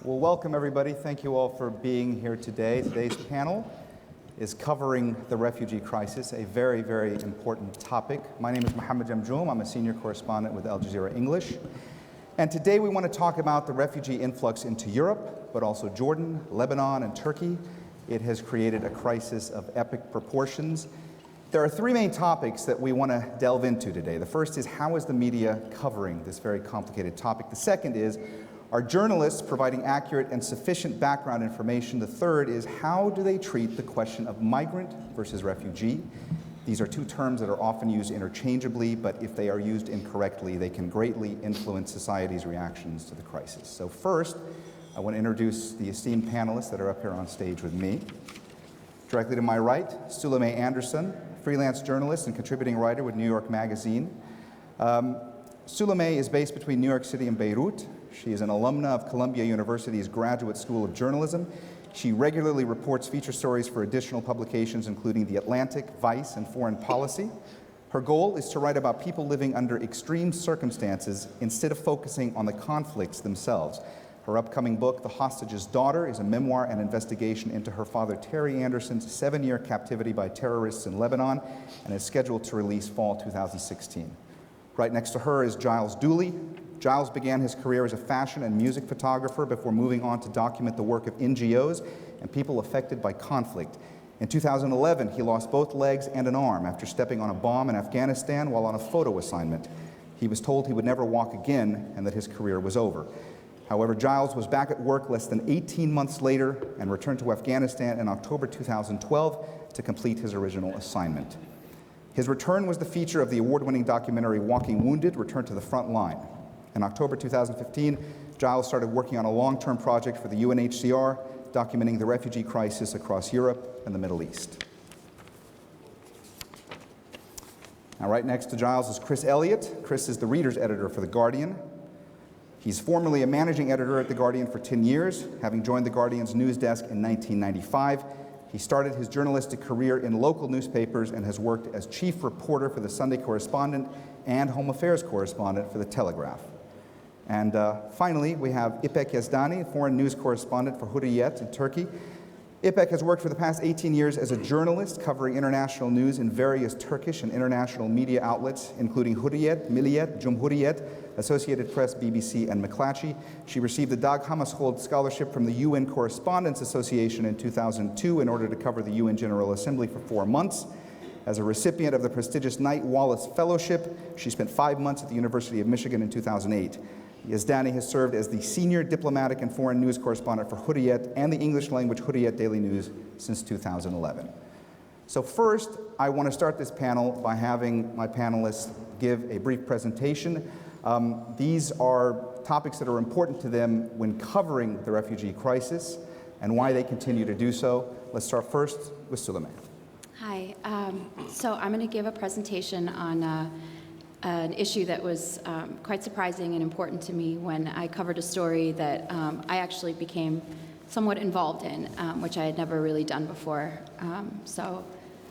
Well, welcome everybody. Thank you all for being here today. Today's panel is covering the refugee crisis, a very, very important topic. My name is Mohammed Jamjoom. I'm a senior correspondent with Al Jazeera English. And today we want to talk about the refugee influx into Europe, but also Jordan, Lebanon, and Turkey. It has created a crisis of epic proportions. There are three main topics that we want to delve into today. The first is, how is the media covering this very complicated topic? The second is, are journalists providing accurate and sufficient background information? The third is, how do they treat the question of migrant versus refugee? These are two terms that are often used interchangeably, but if they are used incorrectly, they can greatly influence society's reactions to the crisis. So first, I want to introduce the esteemed panelists that are up here on stage with me. Directly to my right, Sulome Anderson, freelance journalist and contributing writer with New York Magazine. Sulome is based between New York City and Beirut. She is an alumna of Columbia University's Graduate School of Journalism. She regularly reports feature stories for additional publications, including The Atlantic, Vice, and Foreign Policy. Her goal is to write about people living under extreme circumstances instead of focusing on the conflicts themselves. Her upcoming book, The Hostage's Daughter, is a memoir and investigation into her father Terry Anderson's 7-year captivity by terrorists in Lebanon, and is scheduled to release fall 2016. Right next to her is Giles Duley. Giles began his career as a fashion and music photographer before moving on to document the work of NGOs and people affected by conflict. In 2011, he lost both legs and an arm after stepping on a bomb in Afghanistan while on a photo assignment. He was told he would never walk again and that his career was over. However, Giles was back at work less than 18 months later and returned to Afghanistan in October 2012 to complete his original assignment. His return was the feature of the award-winning documentary Walking Wounded, Return to the Front Line. In October 2015, Giles started working on a long-term project for the UNHCR, documenting the refugee crisis across Europe and the Middle East. Now, right next to Giles is Chris Elliott. Chris is the reader's editor for The Guardian. He's formerly a managing editor at The Guardian for 10 years, having joined The Guardian's news desk in 1995. He started his journalistic career in local newspapers and has worked as chief reporter for the Sunday Correspondent and Home Affairs correspondent for The Telegraph. And finally, we have İpek Yezdani, foreign news correspondent for Hürriyet in Turkey. İpek has worked for the past 18 years as a journalist covering international news in various Turkish and international media outlets, including Hürriyet, Milliyet, Cumhuriyet, Associated Press, BBC, and McClatchy. She received the Dag Hammarskjöld Scholarship from the UN Correspondents Association in 2002 in order to cover the UN General Assembly for 4 months. As a recipient of the prestigious Knight Wallace Fellowship, she spent 5 months at the University of Michigan in 2008. Yezdani has served as the senior diplomatic and foreign news correspondent for Hürriyet and the English-language Hürriyet Daily News since 2011. So first, I want to start this panel by having my panelists give a brief presentation. These are topics that are important to them when covering the refugee crisis and why they continue to do so. Let's start first with Sulome. Hi. So I'm going to give a presentation on an issue that was quite surprising and important to me when I covered a story that I actually became somewhat involved in, which I had never really done before. So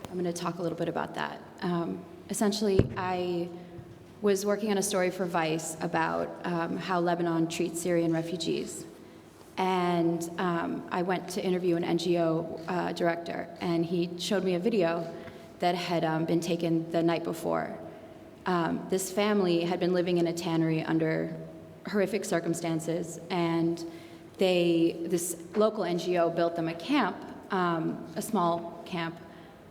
I'm going to talk a little bit about that. Essentially, I was working on a story for Vice about how Lebanon treats Syrian refugees. And I went to interview an NGO director, and he showed me a video that had been taken the night before. This family had been living in a tannery under horrific circumstances, and this local NGO built them a camp, a small camp,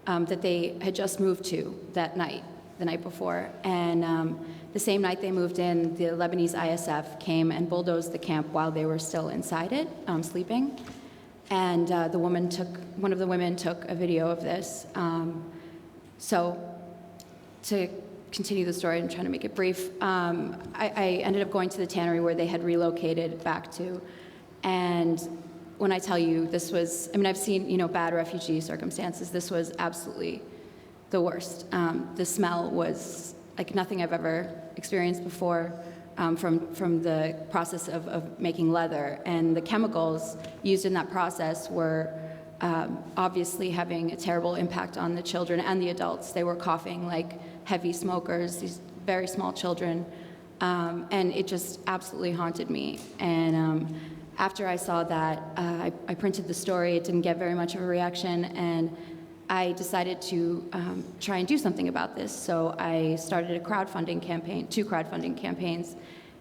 that they had just moved to that night, the night before. And the same night they moved in, the Lebanese ISF came and bulldozed the camp while they were still inside it, sleeping. And one of the women took a video of this. So to continue the story, I'm trying to make it brief. I ended up going to the tannery where they had relocated back to, and when I tell you this was, I've seen bad refugee circumstances. This was absolutely the worst. The smell was like nothing I've ever experienced before, from the process of making leather, and the chemicals used in that process were obviously having a terrible impact on the children and the adults. They were coughing like heavy smokers, these very small children, and it just absolutely haunted me. And After I saw that, I printed the story. It didn't get very much of a reaction, and I decided to try and do something about this. So I started a crowdfunding campaign, 2 crowdfunding campaigns,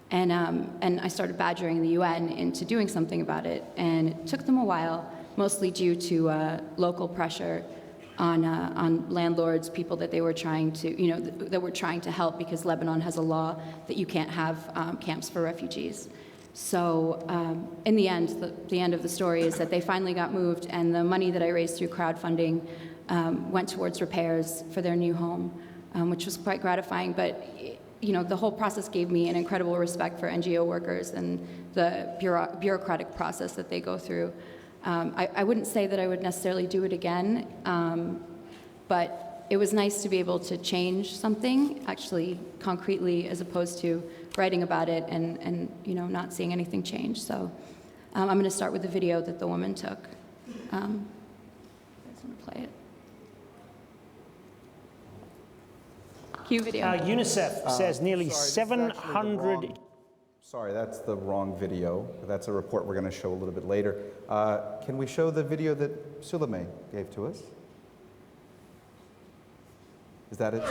and I started badgering the UN into doing something about it. And it took them a while, mostly due to local pressure on landlords, people that they were trying to, that were trying to help, because Lebanon has a law that you can't have camps for refugees. So in the end, the end of the story is that they finally got moved, and the money that I raised through crowdfunding went towards repairs for their new home, which was quite gratifying. But the whole process gave me an incredible respect for NGO workers and the bureaucratic process that they go through. I wouldn't say that I would necessarily do it again, but it was nice to be able to change something, actually concretely, as opposed to writing about it and not seeing anything change. So I'm going to start with the video that the woman took. I just want to play it. Cue video. UNICEF says nearly 700... Sorry, that's the wrong video. That's a report we're going to show a little bit later. Can we show the video that Sulome gave to us? Is that it?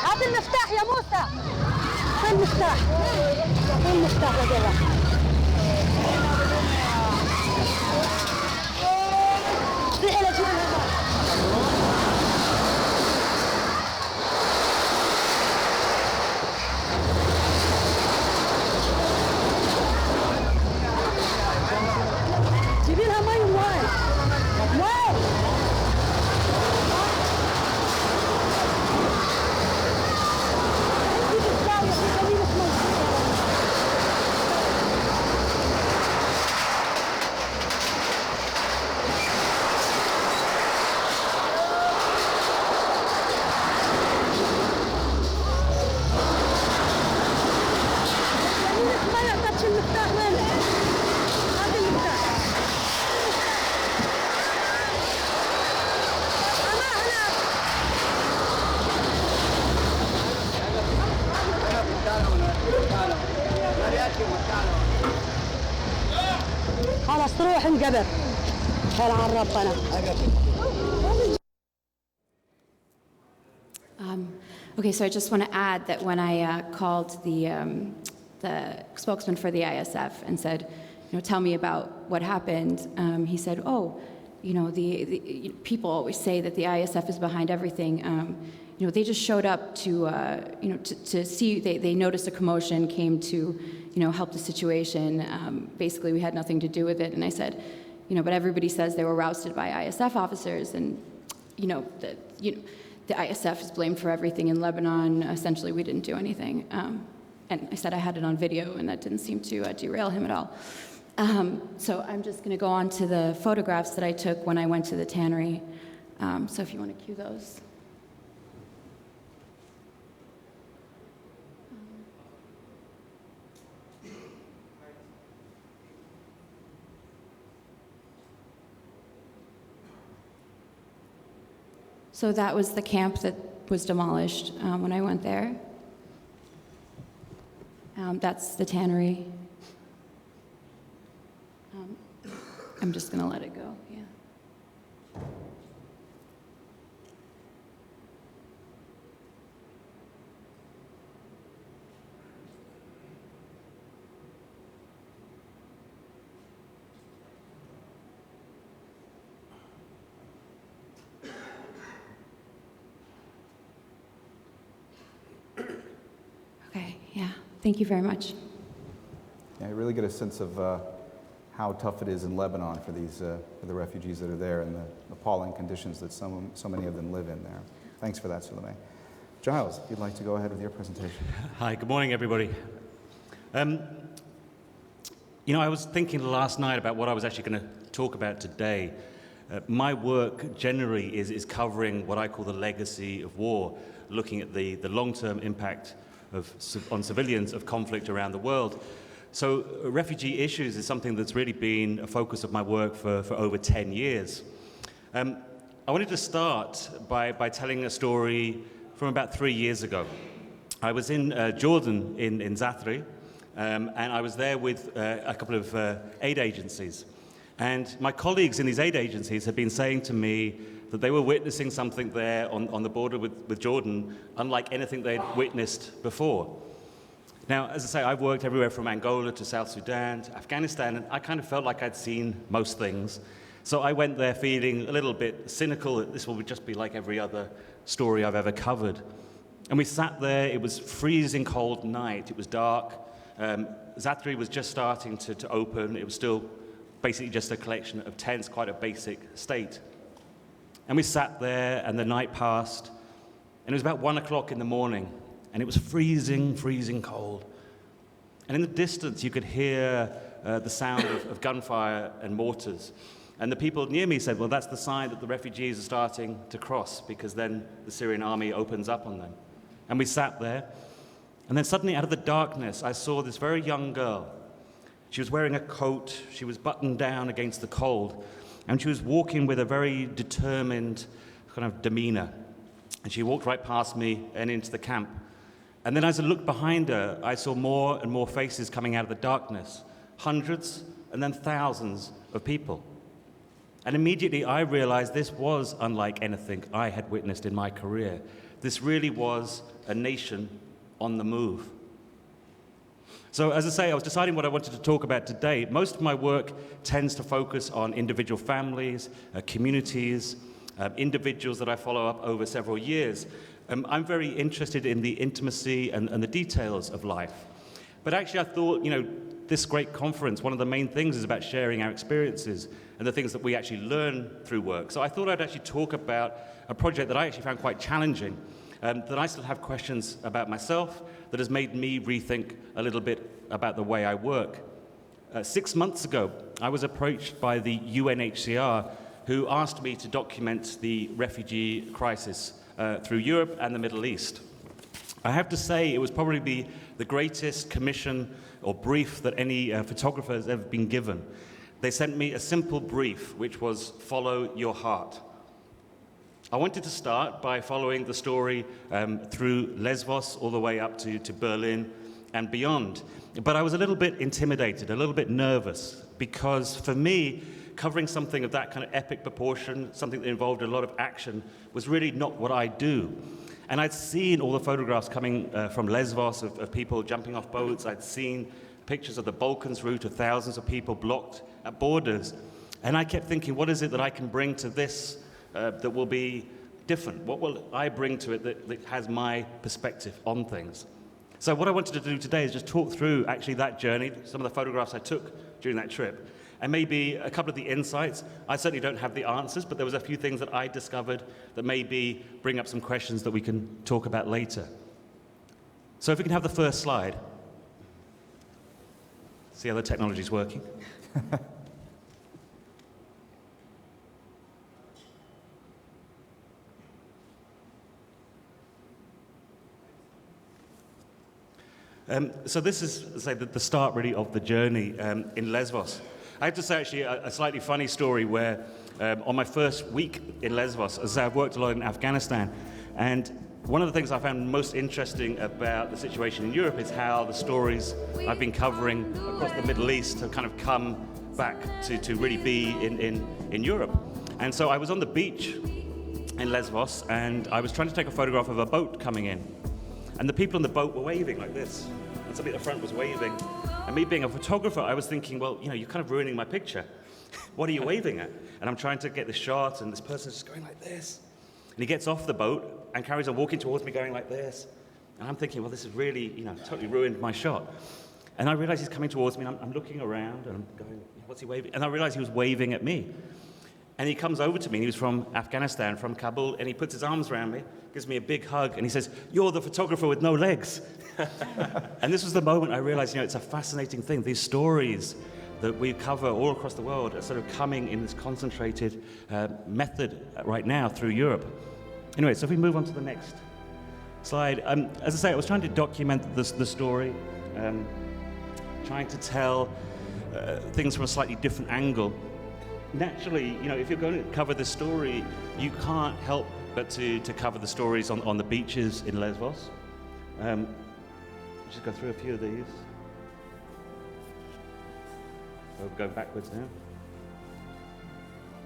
هات المفتاح يا موسى. وين المفتاح؟ وين المفتاح يا جماعة؟ روحي لجيب الماء. جيبي لها مي وين؟ وين؟ خلاص تروح انقبر. خير عن ربنا. Okay, so I just want to add that when I called the spokesman for the ISF and said, tell me about what happened, he said, the people always say that the ISF is behind everything. They just showed up to see. They noticed a commotion, came to help the situation. Basically, we had nothing to do with it. And I said, but everybody says they were rousted by ISF officers, and the ISF is blamed for everything in Lebanon. Essentially, we didn't do anything. And I said I had it on video, and that didn't seem to derail him at all. So I'm just going to go on to the photographs that I took when I went to the tannery. So if you want to cue those. So that was the camp that was demolished when I went there. That's the tannery. I'm just going to let it go, yeah. Okay, yeah, thank you very much. Yeah, I really get a sense of how tough it is in Lebanon for the refugees that are there and the appalling conditions that so many of them live in there. Thanks for that, Sulome. Giles, if you'd like to go ahead with your presentation. Hi, good morning, everybody. You know, I was thinking last night about what I was actually going to talk about today. My work generally is covering what I call the legacy of war, looking at the long-term impact on civilians of conflict around the world. So refugee issues is something that's really been a focus of my work for over 10 years. I wanted to start by telling a story from about 3 years ago. I was in Jordan, in Zaatari, and I was there with a couple of aid agencies. And my colleagues in these aid agencies had been saying to me that they were witnessing something there on the border with Jordan unlike anything they'd witnessed before. Now, as I say, I've worked everywhere from Angola to South Sudan to Afghanistan, and I kind of felt like I'd seen most things. So I went there feeling a little bit cynical that this will just be like every other story I've ever covered. And we sat there, it was freezing cold night, it was dark. Zaatari was just starting to open, it was still basically just a collection of tents, quite a basic state. And we sat there and the night passed, and it was about 1 o'clock in the morning, and it was freezing, freezing cold. And in the distance you could hear the sound of gunfire and mortars. And the people near me said, well, that's the sign that the refugees are starting to cross, because then the Syrian army opens up on them. And we sat there, and then suddenly out of the darkness, I saw this very young girl. She was wearing a coat, she was buttoned down against the cold, and she was walking with a very determined kind of demeanor. And she walked right past me and into the camp. And then as I looked behind her, I saw more and more faces coming out of the darkness, hundreds and then thousands of people. And immediately I realized this was unlike anything I had witnessed in my career. This really was a nation on the move. So as I say, I was deciding what I wanted to talk about today. Most of my work tends to focus on individual families, communities, individuals that I follow up over several years. I'm very interested in the intimacy and the details of life. But actually I thought, you know, this great conference, one of the main things is about sharing our experiences and the things that we actually learn through work. So I thought I'd actually talk about a project that I actually found quite challenging, that I still have questions about myself, that has made me rethink a little bit about the way I work. 6 months ago, I was approached by the UNHCR, who asked me to document the refugee crisis through Europe and the Middle East. I have to say it was probably the greatest commission or brief that any photographer has ever been given. They sent me a simple brief, which was follow your heart. I wanted to start by following the story through Lesbos all the way up to Berlin and beyond. But I was a little bit intimidated, a little bit nervous, because for me, covering something of that kind of epic proportion, something that involved a lot of action, was really not what I do. And I'd seen all the photographs coming from Lesbos of people jumping off boats. I'd seen pictures of the Balkans route of thousands of people blocked at borders. And I kept thinking, what is it that I can bring to this that will be different? What will I bring to it that has my perspective on things? So what I wanted to do today is just talk through actually that journey, some of the photographs I took during that trip, and maybe a couple of the insights. I certainly don't have the answers, but there was a few things that I discovered that maybe bring up some questions that we can talk about later. So if we can have the first slide. See how the technology's working? So this is, say, the start really of the journey in Lesbos. I have to say actually a slightly funny story where on my first week in Lesbos, as I've worked a lot in Afghanistan, and one of the things I found most interesting about the situation in Europe is how the stories I've been covering across the Middle East have kind of come back to really be in Europe. And so I was on the beach in Lesbos, and I was trying to take a photograph of a boat coming in. And the people on the boat were waving like this. And somebody at the front was waving. And me being a photographer, I was thinking, well, you know, you're kind of ruining my picture. What are you waving at? And I'm trying to get the shot, and this person's just going like this. And he gets off the boat and carries on walking towards me going like this. And I'm thinking, well, this has really, you know, totally ruined my shot. And I realize he's coming towards me, and I'm looking around, and I'm going, what's he waving? And I realized he was waving at me. And he comes over to me, and he was from Afghanistan, from Kabul, and he puts his arms around me, gives me a big hug, and he says, "You're the photographer with no legs." And this was the moment I realized, it's a fascinating thing. These stories that we cover all across the world are sort of coming in this concentrated method right now through Europe. Anyway, so if we move on to the next slide. As I say, I was trying to document the story, trying to tell things from a slightly different angle. Naturally, if you're going to cover the story, you can't help but to cover the stories on the beaches in Lesbos. Just go through a few of these. Oh, we're going backwards now.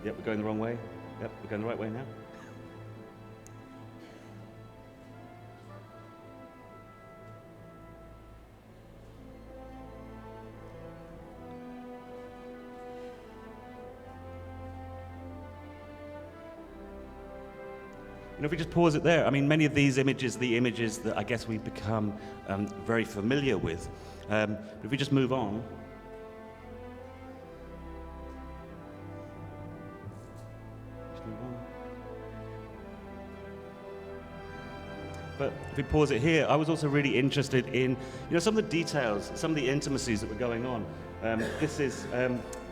Yep, we're going the wrong way. Yep, we're going the right way now. If we just pause it there, I mean, many of these images, the images that I guess we've become very familiar with. But if we just move on. But if we pause it here, I was also really interested in, some of the details, some of the intimacies that were going on. This is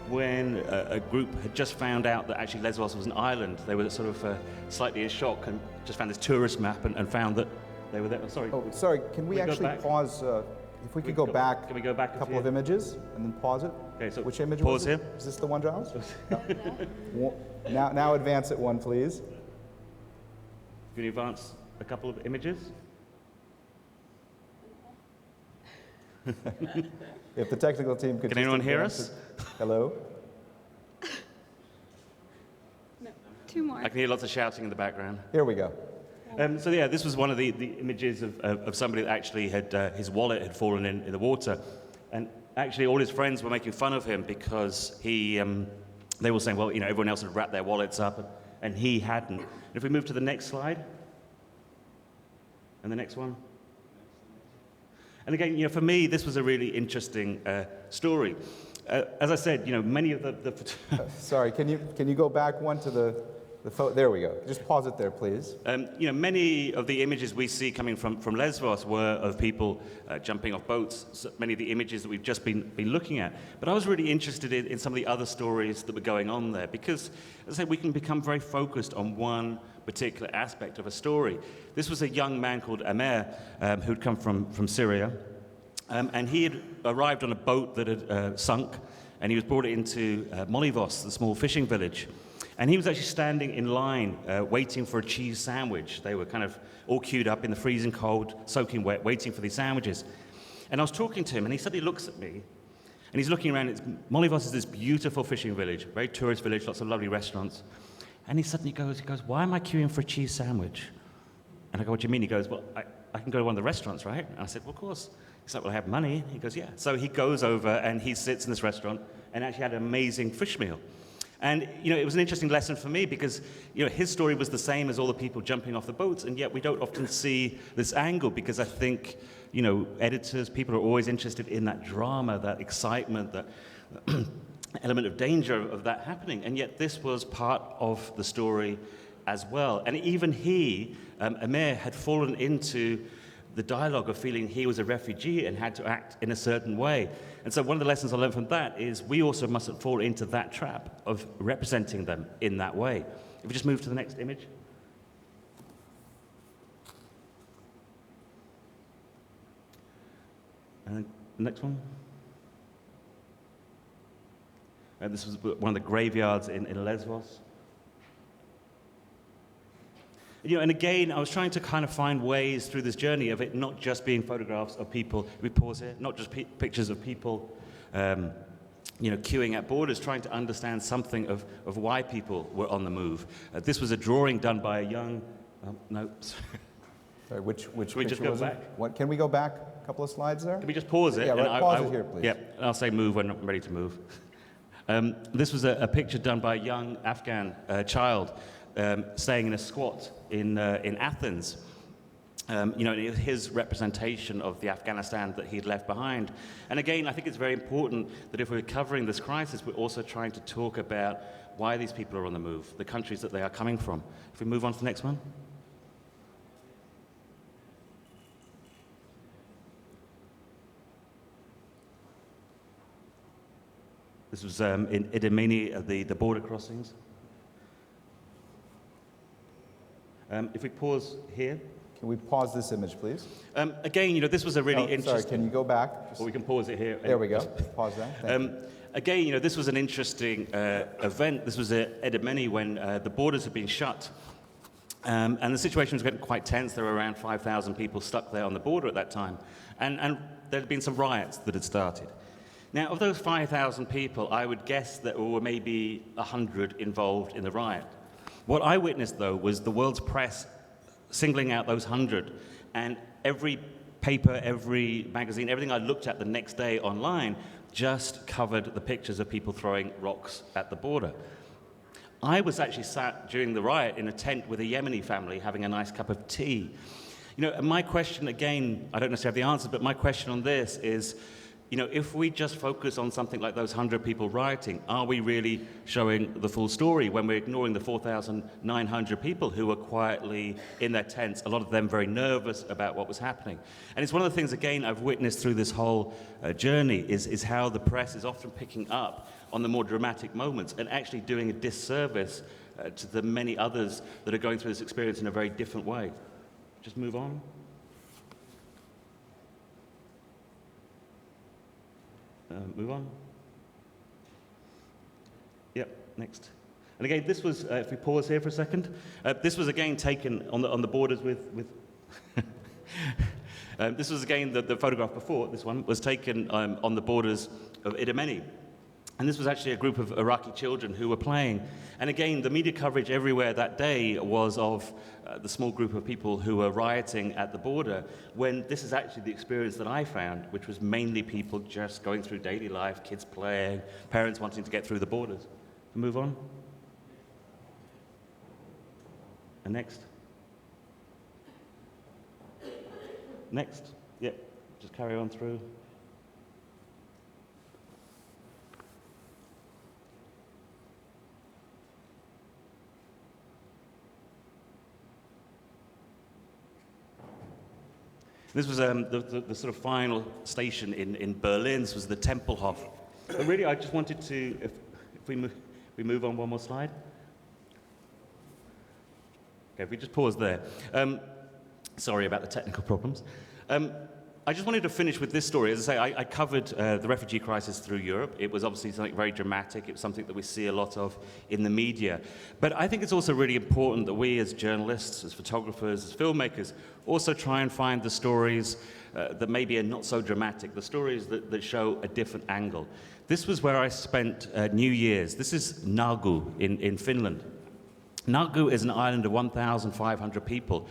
when a group had just found out that actually Lesbos was an island. They were sort of slightly in shock and just found this tourist map and found that they were there. Oh, sorry. Oh, sorry. Can we actually pause? If we could go back. Can we go back a couple of images and then pause it? Okay. So which image pause was it? here. Is this the one, Giles? No. Now advance it one, please. Can you advance a couple of images? If the technical team could. Can anyone hear us? Hello? No, two more. I can hear lots of shouting in the background. Here we go. So yeah, this was one of the images of somebody that actually had, his wallet had fallen in the water. And actually all his friends were making fun of him because they were saying, well, everyone else had wrapped their wallets up and he hadn't. And if we move to the next slide, and the next one. And again, for me, this was a really interesting story. As I said, many of the sorry, can you go back one to the photo? There we go. Just pause it there, please. Many of the images we see coming from Lesbos were of people jumping off boats. So many of the images that we've just been looking at. But I was really interested in some of the other stories that were going on there because, as I said, we can become very focused on one particular aspect of a story. This was a young man called Amer who'd come from Syria. And he had arrived on a boat that had sunk, and he was brought into Molivos, the small fishing village. And he was actually standing in line, waiting for a cheese sandwich. They were kind of all queued up in the freezing cold, soaking wet, waiting for these sandwiches. And I was talking to him, and he suddenly looks at me, and he's looking around. Molivos is this beautiful fishing village, very tourist village, lots of lovely restaurants. And he suddenly goes, "Why am I queuing for a cheese sandwich?" And I go, "What do you mean?" He goes, "Well, I can go to one of the restaurants, right?" And I said, "Well, of course." He's like, "Well, I have money." He goes, "Yeah." So he goes over and he sits in this restaurant and actually had an amazing fish meal. And, it was an interesting lesson for me because, his story was the same as all the people jumping off the boats, and yet we don't often see this angle because I think, editors, people are always interested in that drama, that excitement, that element of danger of that happening. And yet this was part of the story as well. And even he, Amer, had fallen into the dialogue of feeling he was a refugee and had to act in a certain way. And so one of the lessons I learned from that is we also mustn't fall into that trap of representing them in that way. If we just move to the next image. And then the next one. And this was one of the graveyards in Lesbos. And again, I was trying to kind of find ways through this journey of it not just being photographs of people, we pause here, not just pictures of people, queuing at borders, trying to understand something of why people were on the move. This was a drawing done by a young, no. Sorry, which Can we just go back? What, can we go back a couple of slides there? Can we just pause it? Yeah, right, pause it here, please. Yeah, I'll say move when I'm ready to move. This was a picture done by a young Afghan child staying in a squat in Athens. you know, his representation of the Afghanistan that he'd left behind. And again, I think it's very important that if we're covering this crisis, we're also trying to talk about why these people are on the move, the countries that they are coming from. If we move on to the next one. This was in Idemeni, the border crossings. If we pause here. Can we pause this image, please? Again, you know, this was a really interesting... Sorry, can you go back? Or we can pause it here. There we go. Pause that. Thank you. Again, you know, this was an interesting event. This was at Idemeni when the borders had been shut. And the situation was getting quite tense. There were around 5,000 people stuck there on the border at that time. And there had been some riots that had started. Now, of those 5,000 people, I would guess that there were maybe 100 involved in the riot. What I witnessed, though, was the world's press singling out those 100. And every paper, every magazine, everything I looked at the next day online just covered the pictures of people throwing rocks at the border. I was actually sat during the riot in a tent with a Yemeni family having a nice cup of tea. You know, my question, again, I don't necessarily have the answer, but my question on this is, you know, if we just focus on something like those 100 people rioting, are we really showing the full story when we're ignoring the 4,900 people who were quietly in their tents, a lot of them very nervous about what was happening? And it's one of the things, again, I've witnessed through this whole journey is how the press is often picking up on the more dramatic moments and actually doing a disservice to the many others that are going through this experience in a very different way. Just move on. Move on. Yep, next. And again, this was, if we pause here for a second, this was again taken on the borders with this was again the photograph before, this one, was taken on the borders of Idemeni. And this was actually a group of Iraqi children who were playing. And again, the media coverage everywhere that day was of the small group of people who were rioting at the border, when this is actually the experience that I found, which was mainly people just going through daily life, kids playing, parents wanting to get through the borders. Move on. And next. Next. Yep, just carry on through. This was the sort of final station in Berlin. This was the Tempelhof. But really, I just wanted to, if we move on one more slide. Okay, if we just pause there. Sorry about the technical problems. I just wanted to finish with this story. As I say, I covered the refugee crisis through Europe. It was obviously something very dramatic. It was something that we see a lot of in the media. But I think it's also really important that we as journalists, as photographers, as filmmakers, also try and find the stories that maybe are not so dramatic, the stories that show a different angle. This was where I spent New Year's. This is Nargu in Finland. Nargu is an island of 1,500 people,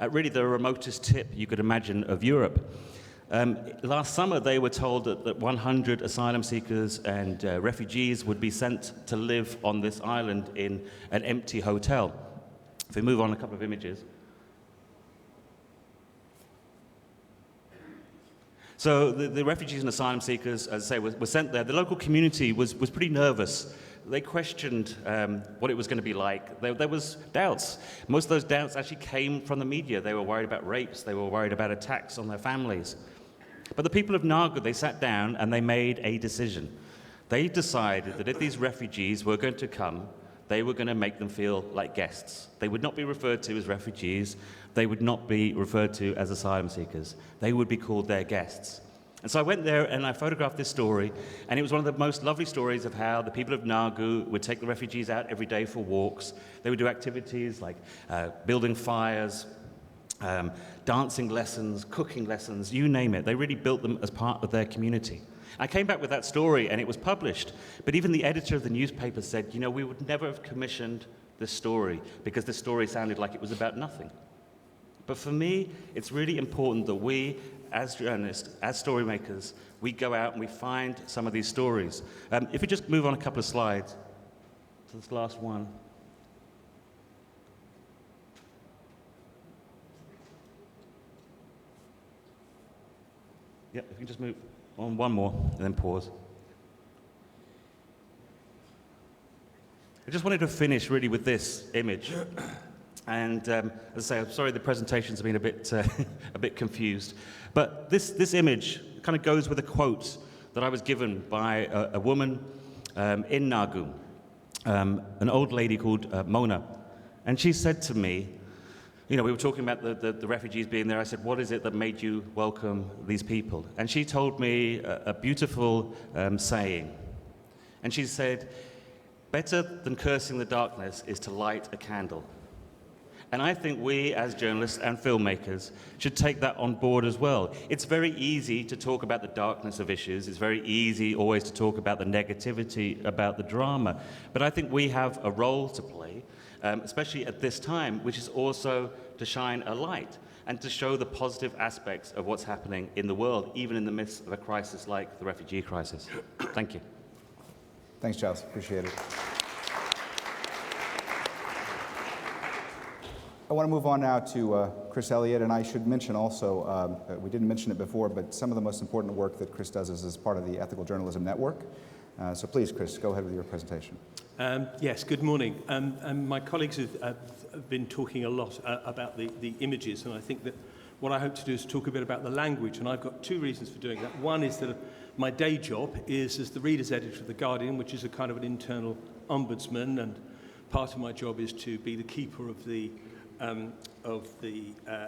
really the remotest tip you could imagine of Europe. Last summer, they were told that 100 asylum seekers and refugees would be sent to live on this island in an empty hotel. If we move on a couple of images. So the refugees and asylum seekers, as I say, were sent there. The local community was pretty nervous. They questioned what it was going to be like. There was doubts. Most of those doubts actually came from the media. They were worried about rapes. They were worried about attacks on their families. But the people of Nargu, they sat down and they made a decision. They decided that if these refugees were going to come, they were going to make them feel like guests. They would not be referred to as refugees. They would not be referred to as asylum seekers. They would be called their guests. And so I went there and I photographed this story, and it was one of the most lovely stories of how the people of Nargu would take the refugees out every day for walks. They would do activities like building fires, dancing lessons, cooking lessons, you name it. They really built them as part of their community. I came back with that story and it was published, but even the editor of the newspaper said, you know, we would never have commissioned this story because this story sounded like it was about nothing. But for me, it's really important that we, as journalists, as story makers, we go out and we find some of these stories. If we just move on a couple of slides to this last one. Yeah, if you can just move on one more and then pause. I just wanted to finish really with this image. And as I say, I'm sorry the presentations have been a bit confused. But this image kind of goes with a quote that I was given by a woman in Nagum, an old lady called Mona. And she said to me, you know, we were talking about the refugees being there. I said, what is it that made you welcome these people? And she told me a beautiful saying. And she said, better than cursing the darkness is to light a candle. And I think we, as journalists and filmmakers, should take that on board as well. It's very easy to talk about the darkness of issues. It's very easy always to talk about the negativity, about the drama. But I think we have a role to play, especially at this time, which is also to shine a light and to show the positive aspects of what's happening in the world, even in the midst of a crisis like the refugee crisis. Thank you. Thanks, Giles. Appreciate it. I want to move on now to Chris Elliott, and I should mention also, we didn't mention it before, but some of the most important work that Chris does is as part of the Ethical Journalism Network. So please, Chris, go ahead with your presentation. Yes, good morning. My colleagues have been talking a lot about the images, and I think that what I hope to do is talk a bit about the language, and I've got two reasons for doing that. One is that my day job is as the reader's editor of The Guardian, which is a kind of an internal ombudsman, and part of my job is to be the keeper of the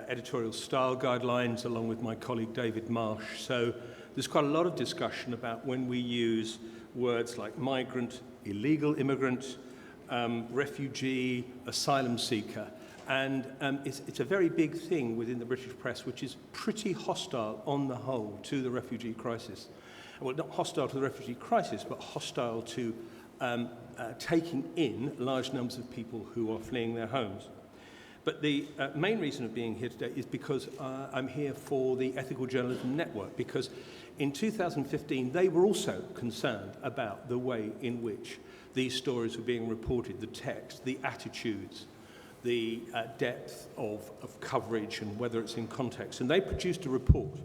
editorial style guidelines, along with my colleague David Marsh. So there's quite a lot of discussion about when we use words like migrant, illegal immigrant, refugee, asylum seeker. And it's a very big thing within the British press, which is pretty hostile on the whole to the refugee crisis. Well, not hostile to the refugee crisis, but hostile to taking in large numbers of people who are fleeing their homes. But the main reason of being here today is because I'm here for the Ethical Journalism Network, because in 2015 they were also concerned about the way in which these stories were being reported, the text, the attitudes, the depth of coverage and whether it's in context. And they produced a report.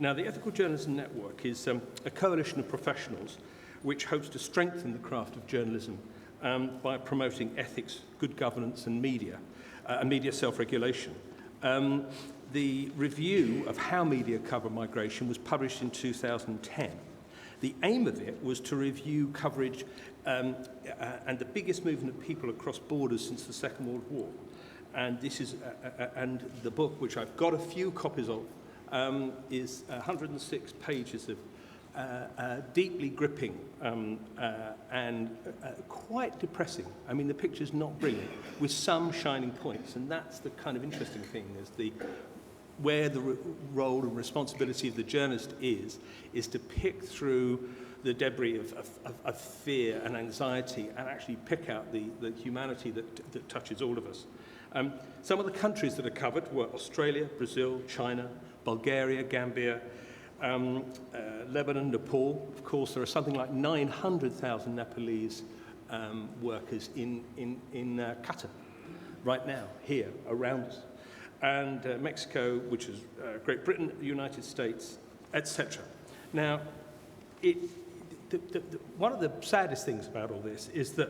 Now, the Ethical Journalism Network is a coalition of professionals which hopes to strengthen the craft of journalism by promoting ethics, good governance and media self-regulation. The review of how media cover migration was published in 2010. The aim of it was to review coverage and the biggest movement of people across borders since the Second World War. And this is, and the book, which I've got a few copies of, is 106 pages of deeply gripping and quite depressing. I mean, the picture's not brilliant, with some shining points, and that's the kind of interesting thing, is where the role and responsibility of the journalist is to pick through the debris of fear and anxiety and actually pick out the humanity that touches all of us. Some of the countries that are covered were Australia, Brazil, China, Bulgaria, Gambia, Lebanon, Nepal. Of course, there are something like 900,000 Nepalese workers in Qatar right now, here, around us. And Mexico, which is Great Britain, the United States, etc. Now, one of the saddest things about all this is that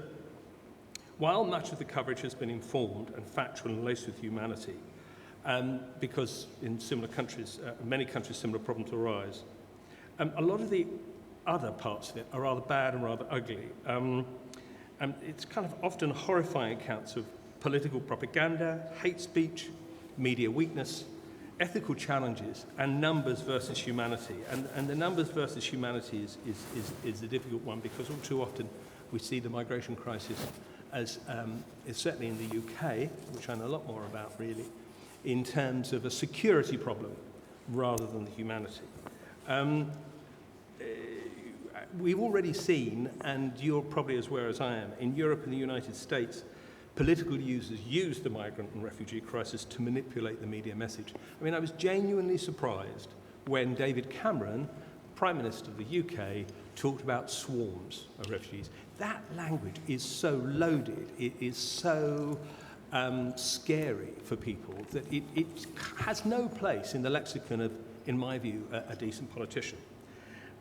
while much of the coverage has been informed and factual and laced with humanity, because in similar countries, many countries, similar problems arise, a lot of the other parts of it are rather bad and rather ugly. And it's kind of often horrifying accounts of political propaganda, hate speech, media weakness, ethical challenges, and numbers versus humanity. And the numbers versus humanity is the difficult one, because all too often we see the migration crisis as, certainly in the UK, which I know a lot more about really, in terms of a security problem rather than the humanity. We've already seen, and you're probably as aware as I am, in Europe and the United States, political users use the migrant and refugee crisis to manipulate the media message. I mean, I was genuinely surprised when David Cameron, Prime Minister of the UK, talked about swarms of refugees. That language is so loaded, it is so scary for people that it has no place in the lexicon of in my view, a decent politician.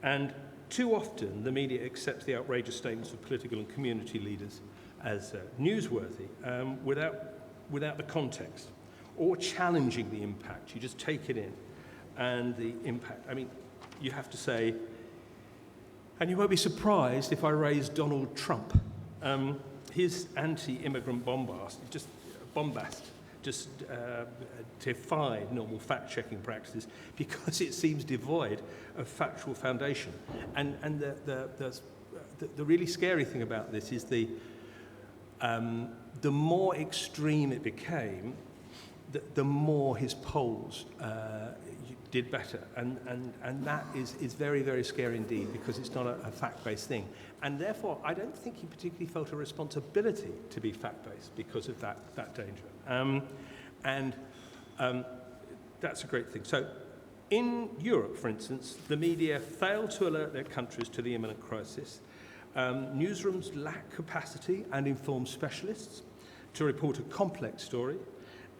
And too often, the media accepts the outrageous statements of political and community leaders as newsworthy without the context or challenging the impact. You just take it in. And the impact, I mean, you have to say, and you won't be surprised if I raise Donald Trump. His anti-immigrant bombast just defied normal fact-checking practices because it seems devoid of factual foundation. And the really scary thing about this is the more extreme it became, the more his polls did better. And that is very, very scary indeed, because it's not a fact-based thing. And therefore, I don't think he particularly felt a responsibility to be fact-based because of that danger. That's a great thing. So in Europe, for instance, the media failed to alert their countries to the imminent crisis. Newsrooms lack capacity and inform specialists to report a complex story.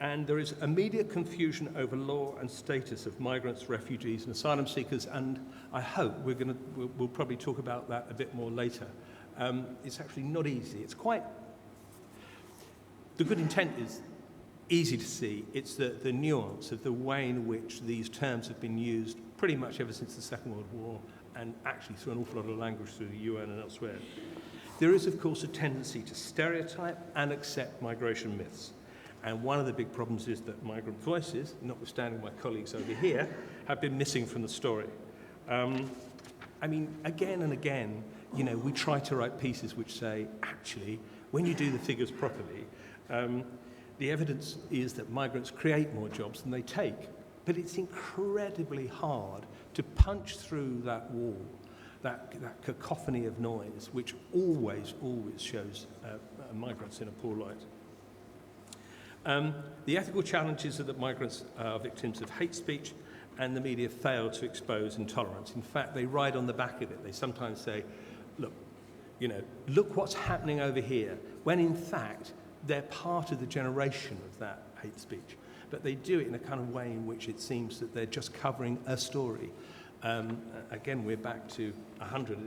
And there is immediate confusion over law and status of migrants, refugees, and asylum seekers. And I hope we'll probably talk about that a bit more later. It's actually not easy. It's quite, the good intent is easy to see. It's the nuance of the way in which these terms have been used pretty much ever since the Second World War, and actually through an awful lot of language through the UN and elsewhere. There is, of course, a tendency to stereotype and accept migration myths. And one of the big problems is that migrant voices, notwithstanding my colleagues over here, have been missing from the story. I mean, again and again, you know, we try to write pieces which say, actually, when you do the figures properly, the evidence is that migrants create more jobs than they take. But it's incredibly hard to punch through that wall, that cacophony of noise, which always shows migrants in a poor light. The ethical challenges are that migrants are victims of hate speech, and the media fail to expose intolerance. In fact, they ride on the back of it. They sometimes say, look, you know, look what's happening over here, when in fact they're part of the generation of that hate speech. But they do it in a kind of way in which it seems that they're just covering a story. Again, we're back to 100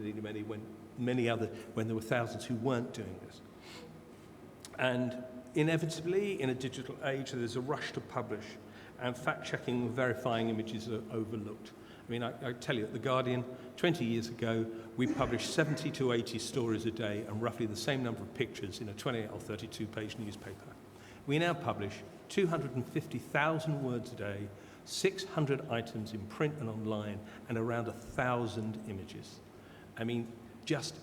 when there were thousands who weren't doing this. And inevitably, in a digital age, there's a rush to publish, and fact-checking and verifying images are overlooked. I mean, I tell you, at The Guardian, 20 years ago, we published 70 to 80 stories a day and roughly the same number of pictures in a 28 or 32-page newspaper. We now publish 250,000 words a day, 600 items in print and online, and around 1,000 images. I mean, just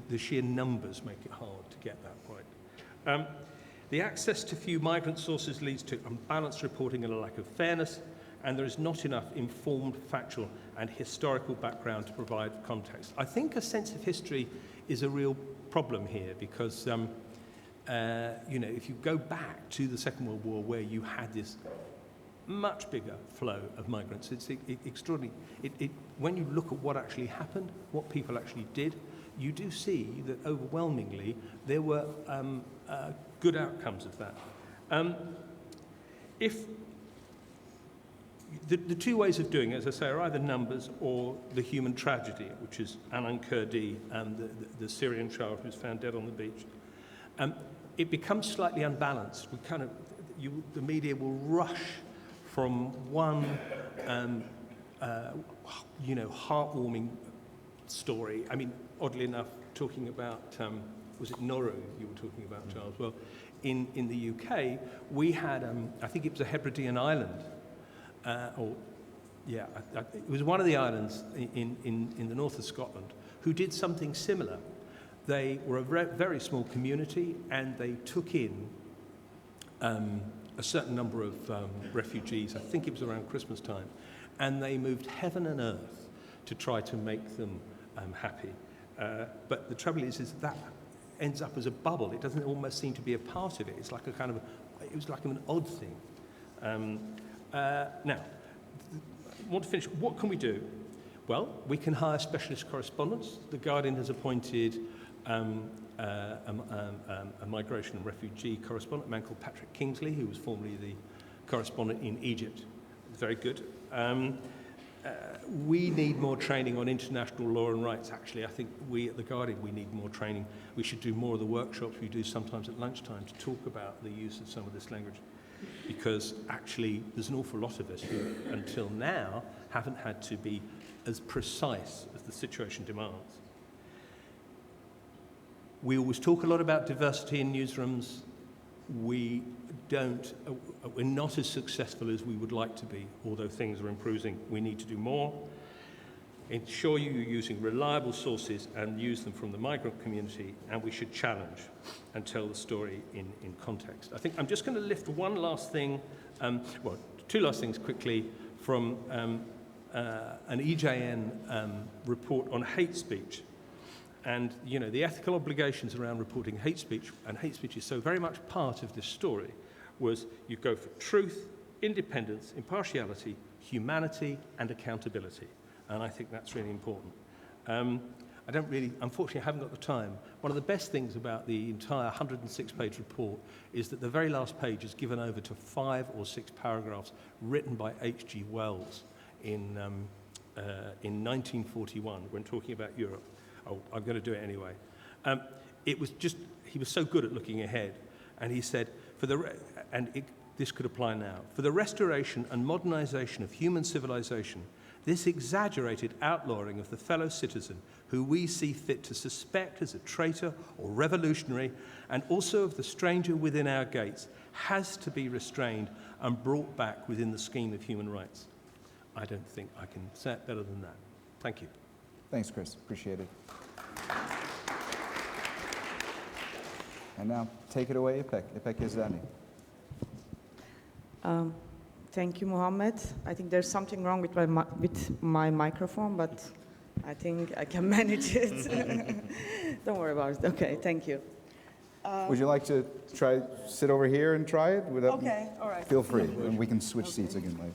the sheer numbers make it hard to get that right. The access to few migrant sources leads to unbalanced reporting and a lack of fairness, and there is not enough informed, factual, and historical background to provide context. I think a sense of history is a real problem here because, you know, if you go back to the Second World War, where you had this much bigger flow of migrants, it's extraordinary. When you look at what actually happened, what people actually did, you do see that overwhelmingly there were good outcomes of that. If the two ways of doing it, as I say, are either numbers or the human tragedy, which is Alan Kurdi and the Syrian child who's found dead on the beach. It becomes slightly unbalanced. We kind of, the media will rush from one, you know, heartwarming story. I mean, oddly enough, talking about, was it Nauru you were talking about, Giles? Well, in the UK, we had, I think it was a Hebridean island, it was one of the islands in the north of Scotland who did something similar. They were a very small community, and they took in a certain number of refugees. I think it was around Christmas time, and they moved heaven and earth to try to make them happy. But the trouble is that ends up as a bubble. It doesn't almost seem to be a part of it. It's like a kind of, it was like an odd thing. Now, I want to finish. What can we do? Well, we can hire specialist correspondents. The Guardian has appointed a migration and refugee correspondent, a man called Patrick Kingsley, who was formerly the correspondent in Egypt. Very good. we need more training on international law and rights. Actually, I think we at The Guardian, we need more training. We should do more of the workshops we do sometimes at lunchtime to talk about the use of some of this language. Because actually, there's an awful lot of us who, until now, haven't had to be as precise as the situation demands. We always talk a lot about diversity in newsrooms. We're not as successful as we would like to be, although things are improving. We need to do more. Ensure you're using reliable sources and use them from the migrant community, and we should challenge and tell the story in context. I think I'm just going to lift one last thing, two last things quickly from an EJN report on hate speech. And, you know, the ethical obligations around reporting hate speech, and hate speech is so very much part of this story, was you go for truth, independence, impartiality, humanity, and accountability. And I think that's really important. Unfortunately, I haven't got the time. One of the best things about the entire 106-page report is that the very last page is given over to 5 or 6 paragraphs written by H.G. Wells in 1941 when talking about Europe. Oh, I'm going to do it anyway. He was so good at looking ahead, and he said, this could apply now, for the restoration and modernization of human civilization, this exaggerated outlawing of the fellow citizen who we see fit to suspect as a traitor or revolutionary, and also of the stranger within our gates, has to be restrained and brought back within the scheme of human rights. I don't think I can say it better than that. Thank you. Thanks, Chris. Appreciate it. And now, take it away, İpek. İpek Yezdani. Thank you, Mohammed. I think there's something wrong with my microphone, but I think I can manage it. Don't worry about it. Okay, thank you. Would you like to sit over here and try it? Okay, all right. Feel free, and we can switch seats again later.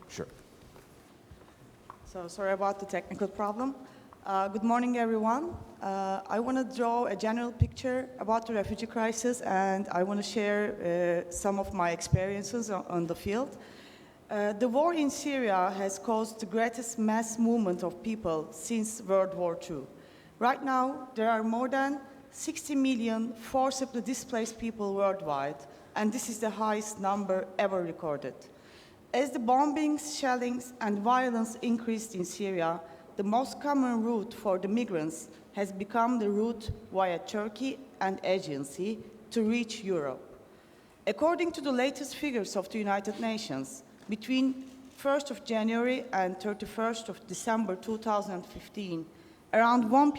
Sure. So sorry about the technical problem. Good morning, everyone. I want to draw a general picture about the refugee crisis, and I want to share some of my experiences on the field. The war in Syria has caused the greatest mass movement of people since World War II. Right now, there are more than 60 million forcibly displaced people worldwide, and this is the highest number ever recorded. As the bombings, shellings, and violence increased in Syria, the most common route for the migrants has become the route via Turkey and Aegean Sea to reach Europe. According to the latest figures of the United Nations, between 1st of January and 31st of December 2015, around 1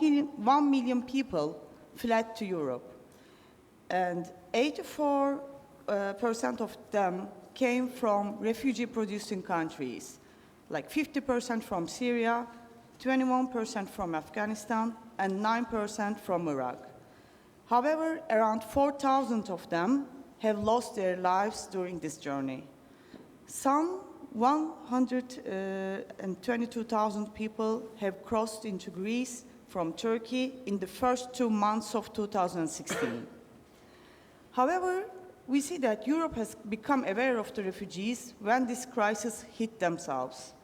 million people fled to Europe, and 84% of them came from refugee-producing countries, like 50% from Syria, 21% from Afghanistan, and 9% from Iraq. However, around 4,000 of them have lost their lives during this journey. Some 122,000 people have crossed into Greece from Turkey in the first 2 months of 2016. However, we see that Europe has become aware of the refugees when this crisis hit themselves.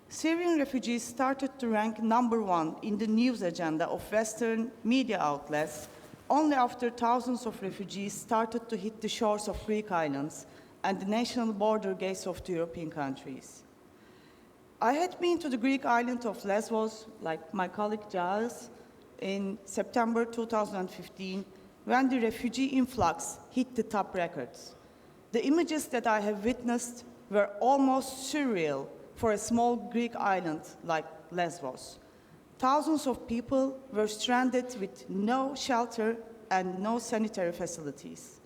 Syrian refugees started to rank #1 in the news agenda of Western media outlets only after thousands of refugees started to hit the shores of Greek islands and the national border gates of the European countries. I had been to the Greek island of Lesbos, like my colleague Giles, in September 2015, when the refugee influx hit the top records. The images that I have witnessed were almost surreal for a small Greek island like Lesbos. Thousands of people were stranded with no shelter and no sanitary facilities.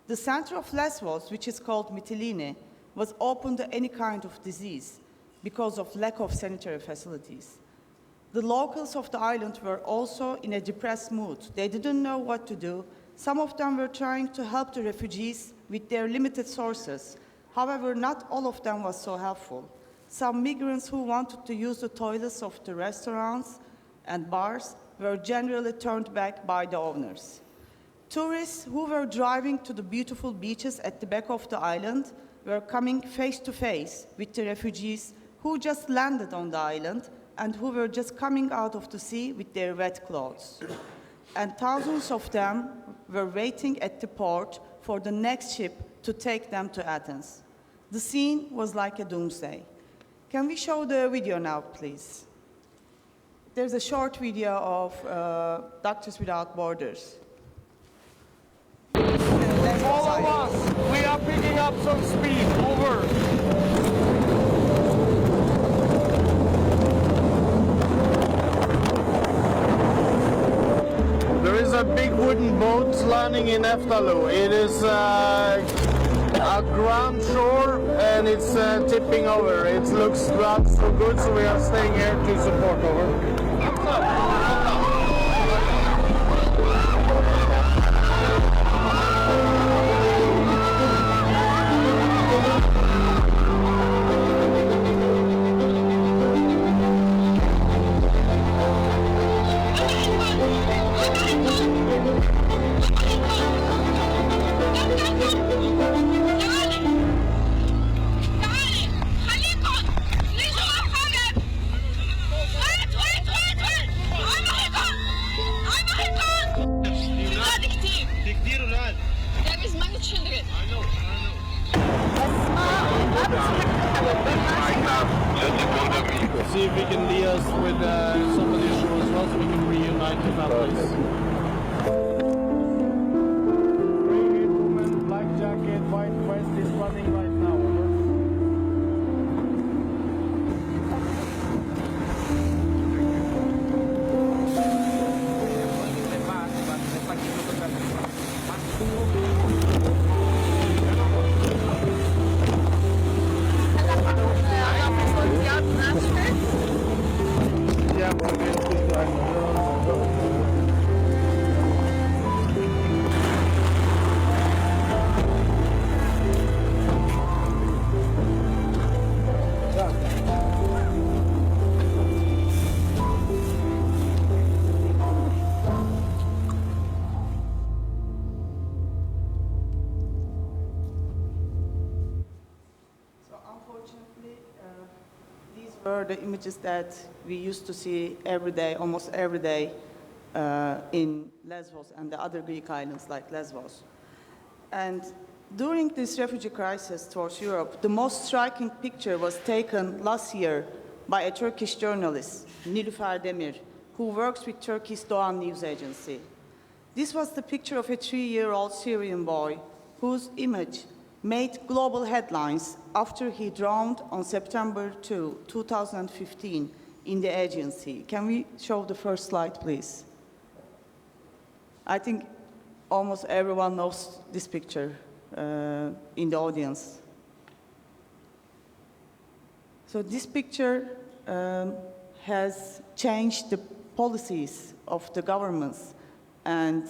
The center of Lesbos, which is called Mytilene, was open to any kind of disease because of lack of sanitary facilities. The locals of the island were also in a depressed mood. They didn't know what to do. Some of them were trying to help the refugees with their limited sources. However, not all of them was so helpful. Some migrants who wanted to use the toilets of the restaurants and bars were generally turned back by the owners. Tourists who were driving to the beautiful beaches at the back of the island were coming face to face with the refugees who just landed on the island and who were just coming out of the sea with their wet clothes. And thousands of them were waiting at the port for the next ship to take them to Athens. The scene was like a doomsday. Can we show the video now, please? There's a short video of Doctors Without Borders. All of us, we are picking up some speed. Over. There is a big wooden boat landing in Eftalu. It is a ground shore and it's tipping over. It looks not so good, so we are staying here to support. Over. See if we can liaise with somebody as well so we can reunite the families. Gray-haired woman, black jacket, white vest is running right now. Were the images that we used to see every day, almost every day, in Lesbos and the other Greek islands like Lesbos. And during this refugee crisis towards Europe, the most striking picture was taken last year by a Turkish journalist, Nilüfer Demir, who works with Turkey's Doha news agency. This was the picture of a 3-year-old Syrian boy whose image made global headlines after he drowned on September 2, 2015 in the Aegean Sea. Can we show the first slide, please? I think almost everyone knows this picture in the audience. So this picture has changed the policies of the governments, and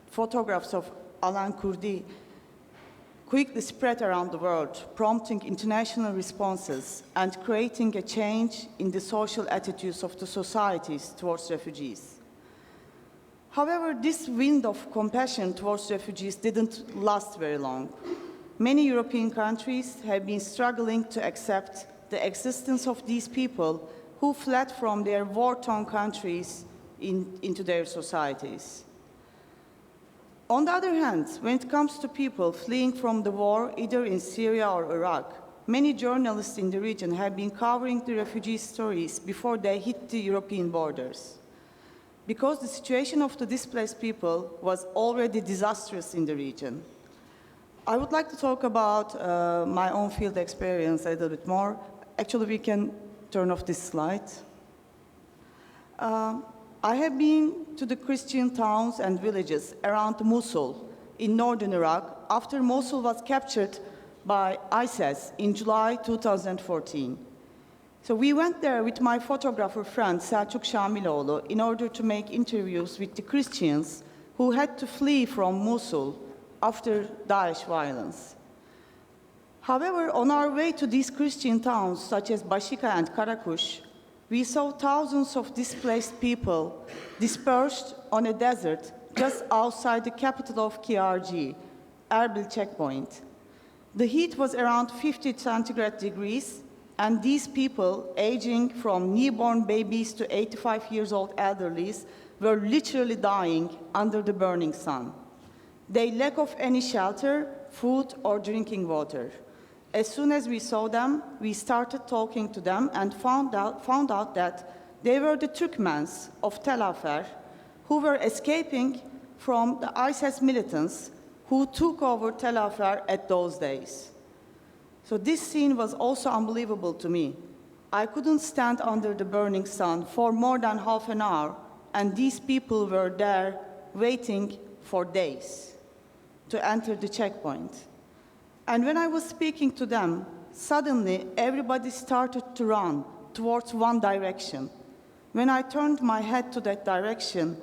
photographs of Alan Kurdi quickly spread around the world, prompting international responses and creating a change in the social attitudes of the societies towards refugees. However, this wind of compassion towards refugees didn't last very long. Many European countries have been struggling to accept the existence of these people who fled from their war-torn countries into their societies. On the other hand, when it comes to people fleeing from the war, either in Syria or Iraq, many journalists in the region have been covering the refugee stories before they hit the European borders. Because the situation of the displaced people was already disastrous in the region. I would like to talk about my own field experience a little bit more. Actually, we can turn off this slide. I have been to the Christian towns and villages around Mosul in northern Iraq after Mosul was captured by ISIS in July 2014. So we went there with my photographer friend Selçuk Şamiloğlu in order to make interviews with the Christians who had to flee from Mosul after Daesh violence. However, on our way to these Christian towns such as Bashika and Karakush, we saw thousands of displaced people dispersed on a desert just outside the capital of KRG, Erbil checkpoint. The heat was around 50 centigrade degrees, and these people, aging from newborn babies to 85 years old elderlies, were literally dying under the burning sun. They lack of any shelter, food, or drinking water. As soon as we saw them, we started talking to them and found out that they were the Turkmens of Tel Aviv who were escaping from the ISIS militants who took over Tel Aviv at those days. So this scene was also unbelievable to me. I couldn't stand under the burning sun for more than half an hour, and these people were there waiting for days to enter the checkpoint. And when I was speaking to them, suddenly everybody started to run towards one direction. When I turned my head to that direction,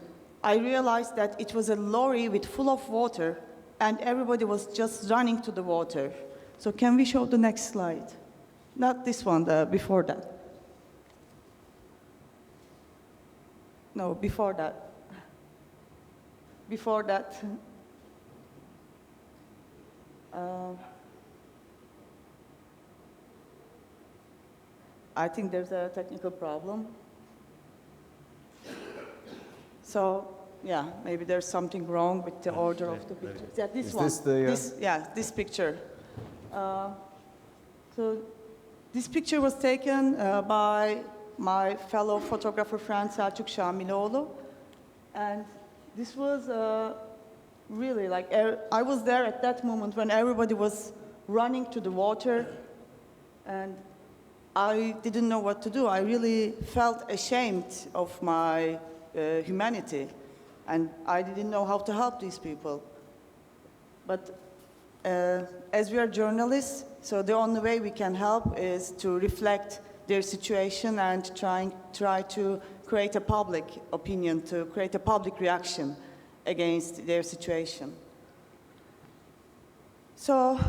I realized that it was a lorry full of water, and everybody was just running to the water. So can we show the next slide? Not this one, before that. No, before that. Before that. I think there's a technical problem. So, yeah, maybe there's something wrong with the order of the pictures. Yeah, this one. This picture. So this picture was taken by my fellow photographer friend Selçuk Şamiloğlu, and this was really like I was there at that moment when everybody was running to the water, and I didn't know what to do. I really felt ashamed of my humanity, and I didn't know how to help these people. But as we are journalists, so the only way we can help is to reflect their situation and try to create a public opinion, to create a public reaction against their situation. So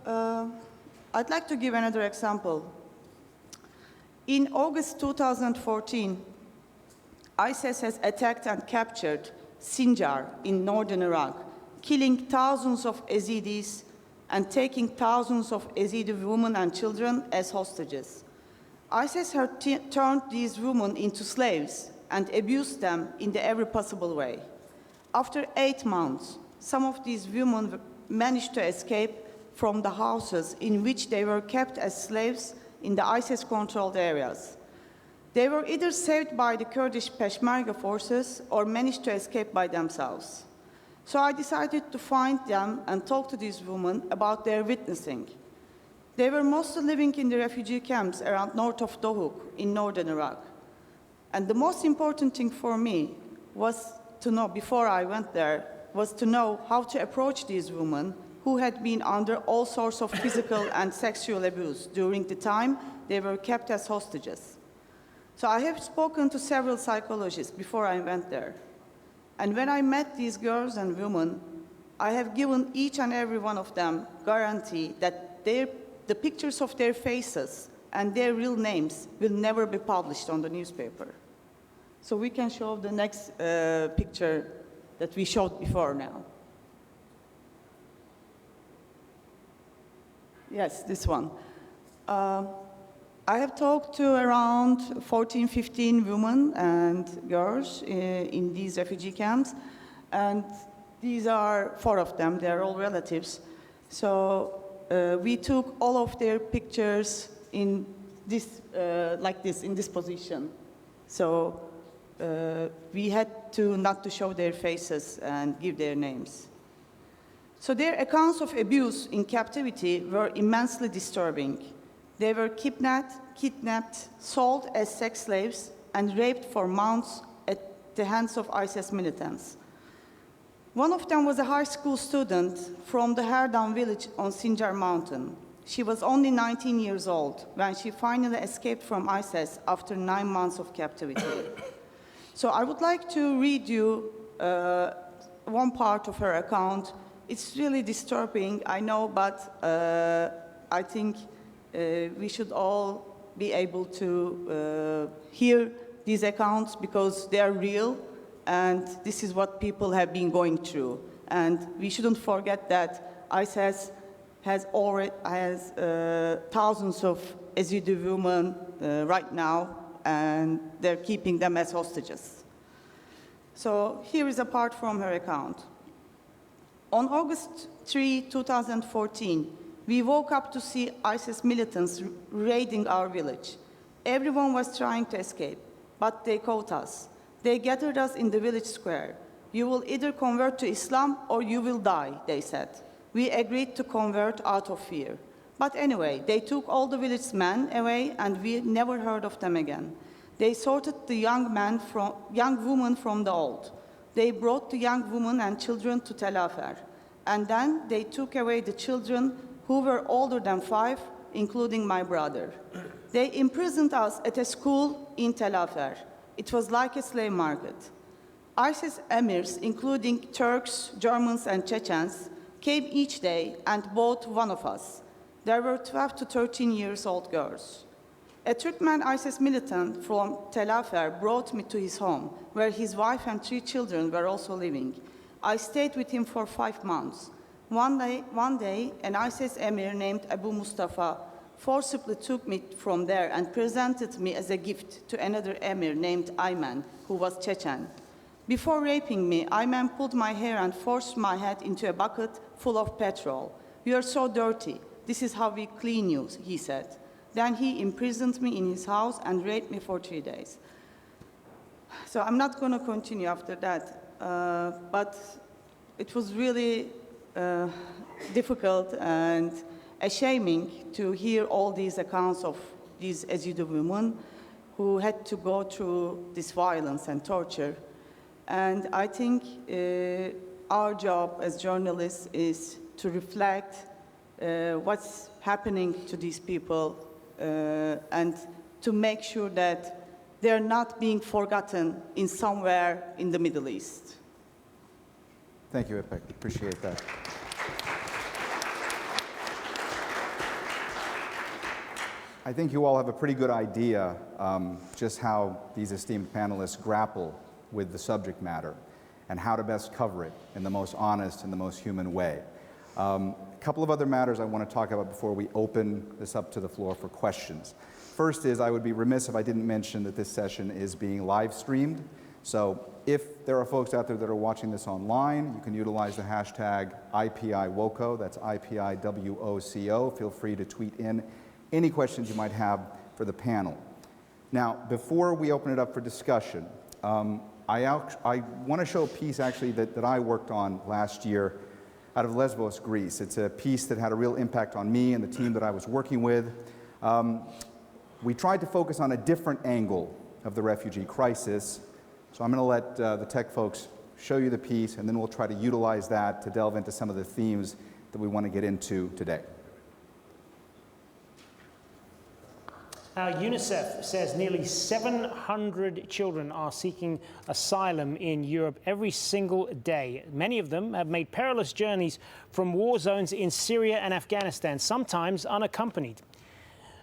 I'd like to give another example. In August 2014, ISIS has attacked and captured Sinjar in northern Iraq, killing thousands of Yazidis and taking thousands of Yazidi women and children as hostages. ISIS has turned these women into slaves and abused them in every possible way. After 8 months, some of these women managed to escape from the houses in which they were kept as slaves in the ISIS-controlled areas. They were either saved by the Kurdish Peshmerga forces or managed to escape by themselves. So I decided to find them and talk to these women about their witnessing. They were mostly living in the refugee camps around north of Doha in northern Iraq. And the most important thing for me was to know, before I went there, was to know how to approach these women who had been under all sorts of physical and sexual abuse during the time they were kept as hostages. So I have spoken to several psychologists before I went there. And when I met these girls and women, I have given each and every one of them guarantee that the pictures of their faces and their real names will never be published on the newspaper. So we can show the next picture that we showed before now. Yes, this one. I have talked to around 14, 15 women and girls in these refugee camps, and these are 4 of them. They're all relatives. So we took all of their pictures in this, like this, in this position. So we had to not to show their faces and give their names. So their accounts of abuse in captivity were immensely disturbing. They were kidnapped, sold as sex slaves, and raped for months at the hands of ISIS militants. One of them was a high school student from the Herdam village on Sinjar Mountain. She was only 19 years old when she finally escaped from ISIS after 9 months of captivity. So I would like to read you one part of her account. It's really disturbing, I know, but I think we should all be able to hear these accounts because they are real And this is what people have been going through. And we shouldn't forget that ISIS has thousands of Yazidi women right now, and they're keeping them as hostages. So here is a part from her account. On August 3, 2014, we woke up to see ISIS militants raiding our village. Everyone was trying to escape, but they caught us. They gathered us in the village square. You will either convert to Islam or you will die, they said. We agreed to convert out of fear. But anyway, they took all the village men away and we never heard of them again. They sorted the young women from the old. They brought the young women and children to Tel Aviv. And then they took away the children who were older than 5, including my brother. They imprisoned us at a school in Tel Aviv. It was like a slave market. ISIS emirs, including Turks, Germans, and Chechens, came each day and bought one of us. There were 12 to 13 years old girls. A Turkmen ISIS militant from Tel Aviv brought me to his home, where his wife and 3 children were also living. I stayed with him for 5 months. One day, an ISIS emir named Abu Mustafa forcibly took me from there and presented me as a gift to another emir named Ayman, who was Chechen. Before raping me, Ayman pulled my hair and forced my head into a bucket full of petrol. You are so dirty. This is how we clean you, he said. Then he imprisoned me in his house and raped me for 3 days. So I'm not going to continue after that, but it was really difficult and ashaming to hear all these accounts of these Yazidi women who had to go through this violence and torture. And I think our job as journalists is to reflect what's happening to these people and to make sure that they're not being forgotten in somewhere in the Middle East. Thank you, İpek. Appreciate that. I think you all have a pretty good idea just how these esteemed panelists grapple with the subject matter and how to best cover it in the most honest and the most human way. A couple of other matters I want to talk about before we open this up to the floor for questions. First is, I would be remiss if I didn't mention that this session is being live streamed. So if there are folks out there that are watching this online, you can utilize the hashtag IPI WoCo, that's IPI WOCO. Feel free to tweet in any questions you might have for the panel. Now, before we open it up for discussion, I want to show a piece actually that I worked on last year out of Lesbos, Greece. It's a piece that had a real impact on me and the team that I was working with. We tried to focus on a different angle of the refugee crisis. So I'm going to let the tech folks show you the piece, and then we'll try to utilize that to delve into some of the themes that we want to get into today. UNICEF says nearly 700 children are seeking asylum in Europe every single day. Many of them have made perilous journeys from war zones in Syria and Afghanistan, sometimes unaccompanied.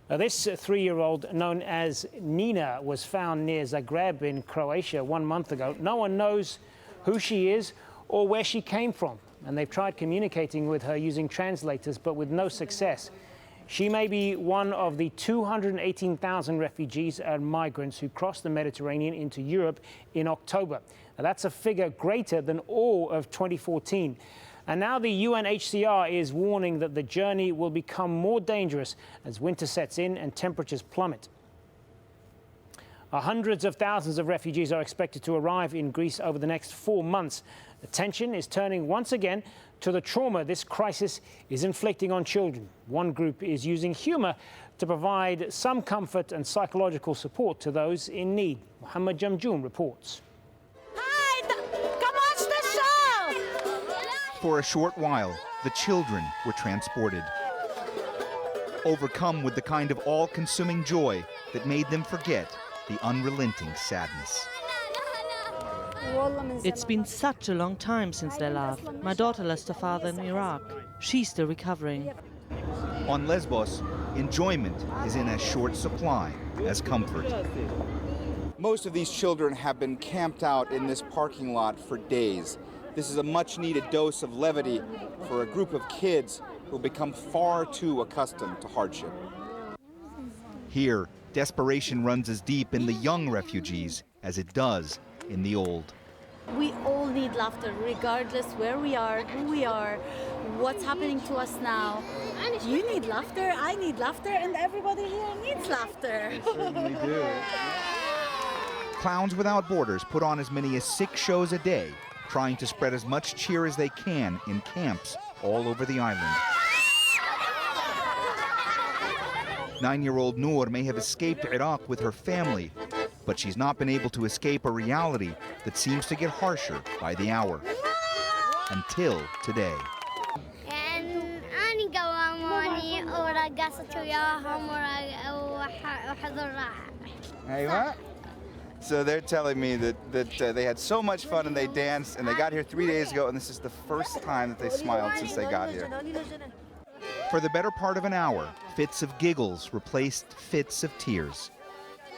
This 3-year-old, known as Nina, was found near Zagreb in Croatia 1 month ago. No one knows who she is or where she came from, and they've tried communicating with her using translators, but with no success. She may be one of the 218,000 refugees and migrants who crossed the Mediterranean into Europe in October. Now, that's a figure greater than all of 2014. And now the UNHCR is warning that the journey will become more dangerous as winter sets in and temperatures plummet. Hundreds of thousands of refugees are expected to arrive in Greece over the next 4 months. Attention is turning once again to the trauma this crisis is inflicting on children. One group is using humor to provide some comfort and psychological support to those in need. Mohammed Jamjoom reports. Hi, come watch the show! For a short while, the children were transported, overcome with the kind of all-consuming joy that made them forget the unrelenting sadness. It's been such a long time since they left. My daughter lost her father in Iraq. She's still recovering. On Lesbos, enjoyment is in as short supply as comfort. Most of these children have been camped out in this parking lot for days. This is a much-needed dose of levity for a group of kids who become far too accustomed to hardship. Here, desperation runs as deep in the young refugees as it does in the old. We all need laughter, regardless where we are, who we are, what's happening to us now. You need laughter, I need laughter, and everybody here needs laughter. We certainly do. Clowns Without Borders put on as many as 6 shows a day, trying to spread as much cheer as they can in camps all over the island. 9-year-old Noor may have escaped Iraq with her family, but she's not been able to escape a reality that seems to get harsher by the hour. Until today. So they're telling me that they had so much fun and they danced and they got here 3 days ago and this is the first time that they smiled since they got here. For the better part of an hour, fits of giggles replaced fits of tears.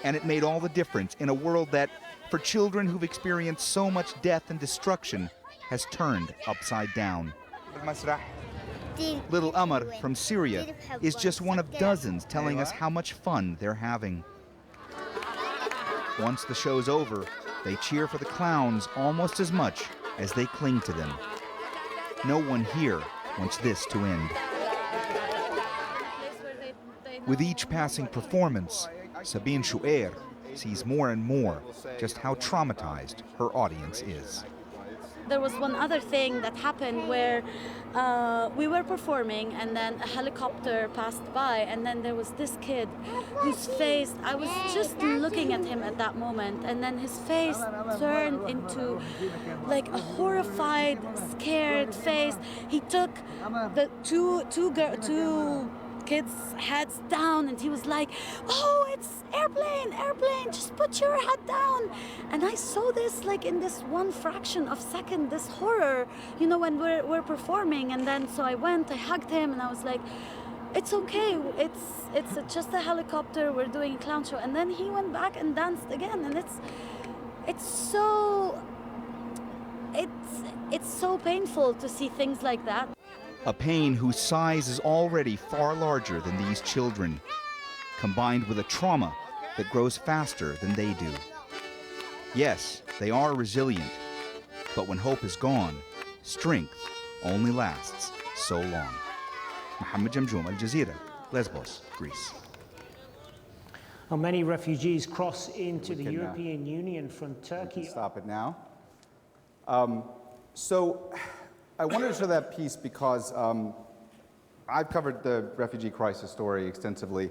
And it made all the difference in a world that, for children who've experienced so much death and destruction, has turned upside down. Little Amr from Syria is just one of dozens telling us how much fun they're having. Once the show's over, they cheer for the clowns almost as much as they cling to them. No one here wants this to end. With each passing performance, Sabine Shuair sees more and more just how traumatized her audience is. There was one other thing that happened where we were performing and then a helicopter passed by and then there was this kid whose face, I was just looking at him at that moment and then his face turned into like a horrified, scared face. He took the two kids' heads down and he was like, oh, it's airplane, just put your head down. And I saw this like in this one fraction of second, this horror, you know, when we're performing. And then so I went, I hugged him and I was like, it's okay, it's just a helicopter, we're doing a clown show. And then he went back and danced again and it's so painful to see things like that. A pain whose size is already far larger than these children, combined with a trauma that grows faster than they do. Yes, they are resilient, but when hope is gone, strength only lasts so long. Mohammed, Jamjoom, Jazeera, Lesbos, Greece. Well, many refugees cross into the European Union from Turkey. Stop it now. So I wanted to show that piece because I've covered the refugee crisis story extensively,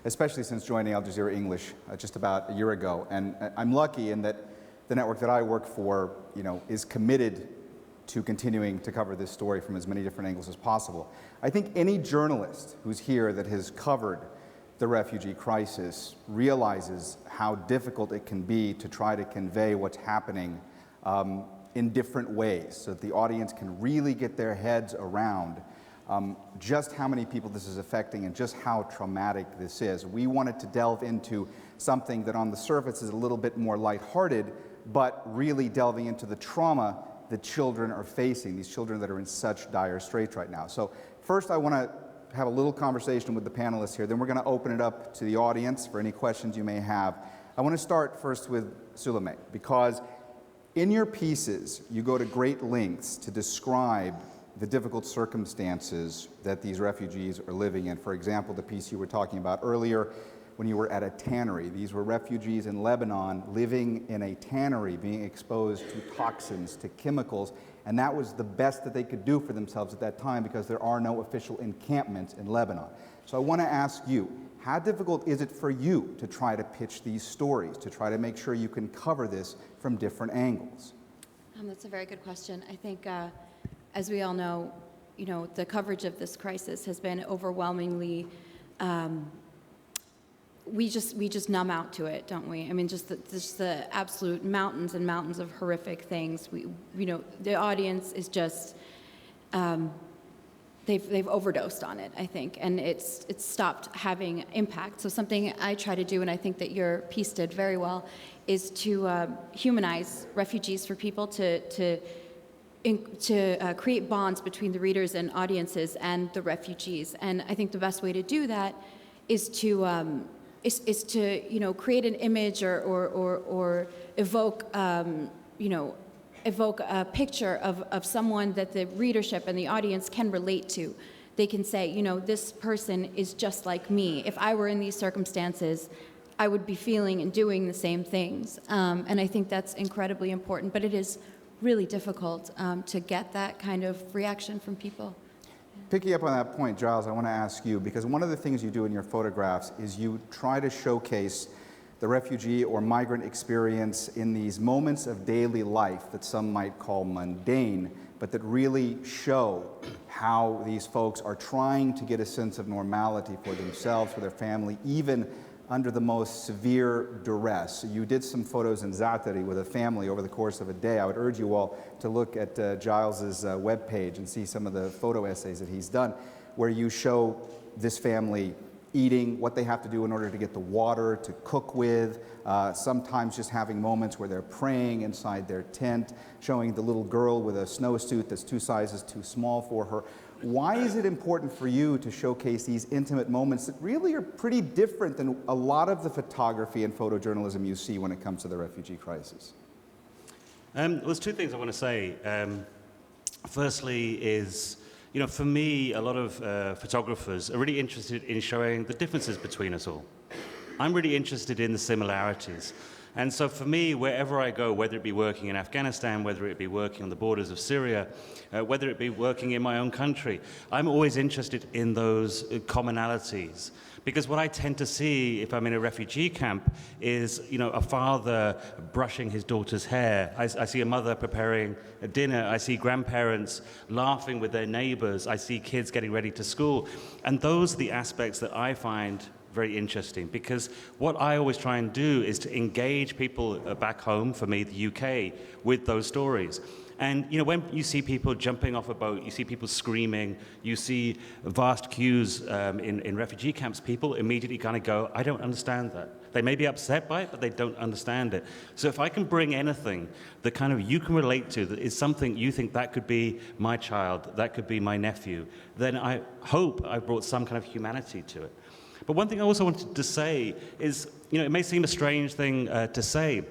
especially since joining Al Jazeera English just about a year ago. And I'm lucky in that the network that I work for, you know, is committed to continuing to cover this story from as many different angles as possible. I think any journalist who's here that has covered the refugee crisis realizes how difficult it can be to try to convey what's happening in different ways so that the audience can really get their heads around just how many people this is affecting and just how traumatic this is. We wanted to delve into something that on the surface is a little bit more lighthearted, but really delving into the trauma that children are facing, these children that are in such dire straits right now. So first I want to have a little conversation with the panelists here, then we're going to open it up to the audience for any questions you may have. I want to start first with Sulome, because in your pieces, you go to great lengths to describe the difficult circumstances that these refugees are living in. For example, the piece you were talking about earlier when you were at a tannery. These were refugees in Lebanon living in a tannery, being exposed to toxins, to chemicals, and that was the best that they could do for themselves at that time because there are no official encampments in Lebanon. So I want to ask you, how difficult is it for you to try to pitch these stories, to try to make sure you can cover this from different angles? That's a very good question. I think, as we all know, the coverage of this crisis has been overwhelmingly. We just numb out to it, don't we? I mean, just the absolute mountains and mountains of horrific things. The audience is just they've overdosed on it, I think, and it's stopped having impact. So something I try to do, and I think that your piece did very well, is to humanize refugees for people to create bonds between the readers and audiences and the refugees. And I think the best way to do that is to create an image or evoke evoke a picture of someone that the readership and the audience can relate to. They can say, this person is just like me. If I were in these circumstances, I would be feeling and doing the same things. And I think that's incredibly important, but it is really difficult to get that kind of reaction from people. Picking up on that point, Giles, I want to ask you, because one of the things you do in your photographs is you try to showcase the refugee or migrant experience in these moments of daily life that some might call mundane, but that really show how these folks are trying to get a sense of normality for themselves, for their family, even under the most severe duress. You did some photos in Zaatari with a family over the course of a day. I would urge you all to look at Giles's webpage and see some of the photo essays that he's done, where you show this family eating, what they have to do in order to get the water to cook with, sometimes just having moments where they're praying inside their tent, showing the little girl with a snowsuit that's 2 sizes too small for her. Why is it important for you to showcase these intimate moments that really are pretty different than a lot of the photography and photojournalism you see when it comes to the refugee crisis? There's 2 things I want to say. Firstly is, for me, a lot of photographers are really interested in showing the differences between us all. I'm really interested in the similarities. And so for me, wherever I go, whether it be working in Afghanistan, whether it be working on the borders of Syria, whether it be working in my own country, I'm always interested in those commonalities. Because what I tend to see if I'm in a refugee camp is, a father brushing his daughter's hair. I see a mother preparing a dinner. I see grandparents laughing with their neighbors. I see kids getting ready to school. And those are the aspects that I find very interesting, because what I always try and do is to engage people back home, for me, the UK, with those stories. And when you see people jumping off a boat, you see people screaming, you see vast queues in refugee camps, people immediately kind of go, I don't understand that. They may be upset by it, but they don't understand it. So if I can bring anything that kind of you can relate to, that is something you think that could be my child, that could be my nephew, then I hope I brought some kind of humanity to it. But one thing I also wanted to say is, it may seem a strange thing to say,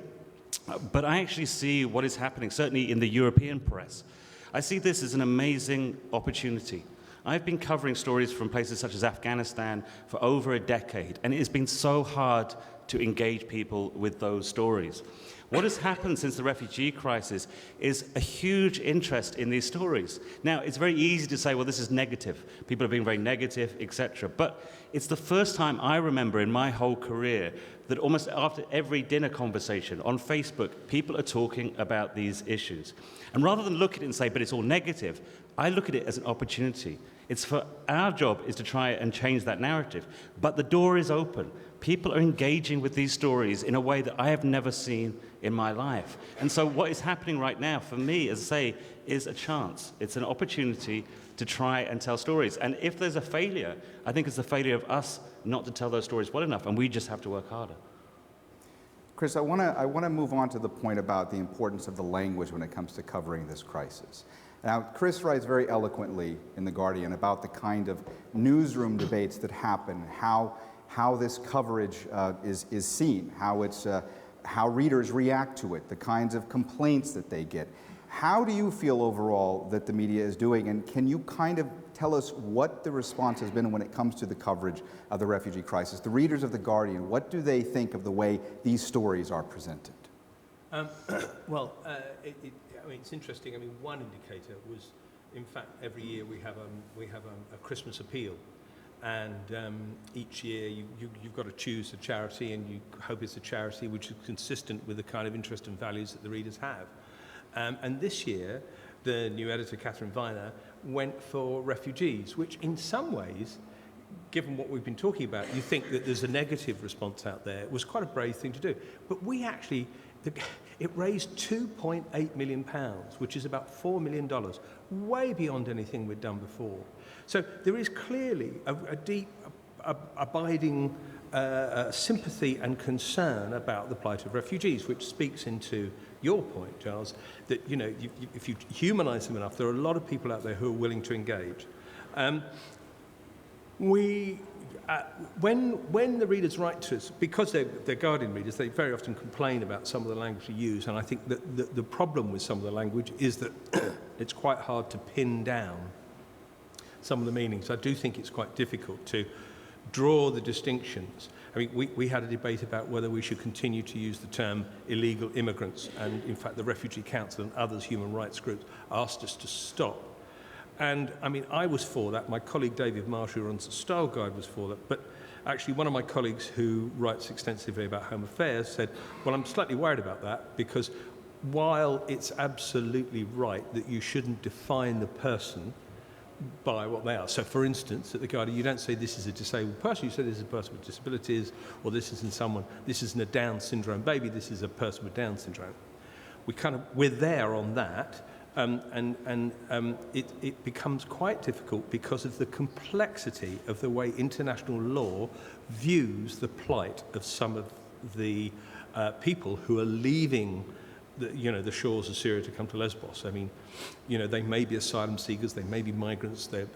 but I actually see what is happening, certainly in the European press. I see this as an amazing opportunity. I've been covering stories from places such as Afghanistan for over a decade, and it has been so hard to engage people with those stories. What has happened since the refugee crisis is a huge interest in these stories. Now, it's very easy to say, well, this is negative. People are being very negative, etc. But it's the first time I remember in my whole career that almost after every dinner conversation on Facebook, people are talking about these issues. And rather than look at it and say, but it's all negative, I look at it as an opportunity. It's for our job is to try and change that narrative. But the door is open. People are engaging with these stories in a way that I have never seen in my life. And so what is happening right now, for me, as I say, is a chance. It's an opportunity to try and tell stories. And if there's a failure, I think it's the failure of us not to tell those stories well enough, and we just have to work harder. Chris, I want to move on to the point about the importance of the language when it comes to covering this crisis. Now, Chris writes very eloquently in The Guardian about the kind of newsroom debates that happen, how this coverage is seen, how readers react to it, the kinds of complaints that they get. How do you feel overall that the media is doing, and can you kind of tell us what the response has been when it comes to the coverage of the refugee crisis? The readers of The Guardian, what do they think of the way these stories are presented? It's interesting. One indicator was, in fact, every year we have a Christmas appeal. And each year you've got to choose a charity, and you hope it's a charity which is consistent with the kind of interest and values that the readers have. And this year, the new editor, Catherine Viner, went for refugees, which in some ways, given what we've been talking about, you think that there's a negative response out there. It was quite a brave thing to do. But we actually, it raised £2.8 million, which is about $4 million, way beyond anything we'd done before. So there is clearly a deep, abiding sympathy and concern about the plight of refugees, which speaks into your point, Giles, that, you know, if you humanise them enough, there are a lot of people out there who are willing to engage. When the readers write to us, because they're Guardian readers, they very often complain about some of the language we use, and I think that the problem with some of the language is that it's quite hard to pin down some of the meanings. I do think it's quite difficult to draw the distinctions. I mean, we had a debate about whether we should continue to use the term illegal immigrants, and in fact the Refugee Council and others human rights groups asked us to stop. And I mean, I was for that. My colleague David Marsh, who runs the Style Guide, was for that. But actually, one of my colleagues who writes extensively about home affairs said, well, I'm slightly worried about that, because while it's absolutely right that you shouldn't define the person by what they are. So, for instance, at the Guardian, you don't say this is a disabled person, you say this is a person with disabilities, or this isn't a Down syndrome baby, this is a person with Down syndrome. We're there on that. It becomes quite difficult because of the complexity of the way international law views the plight of some of the people who are leaving the shores of Syria to come to Lesbos. I mean, you know, they may be asylum seekers, they may be migrants, they're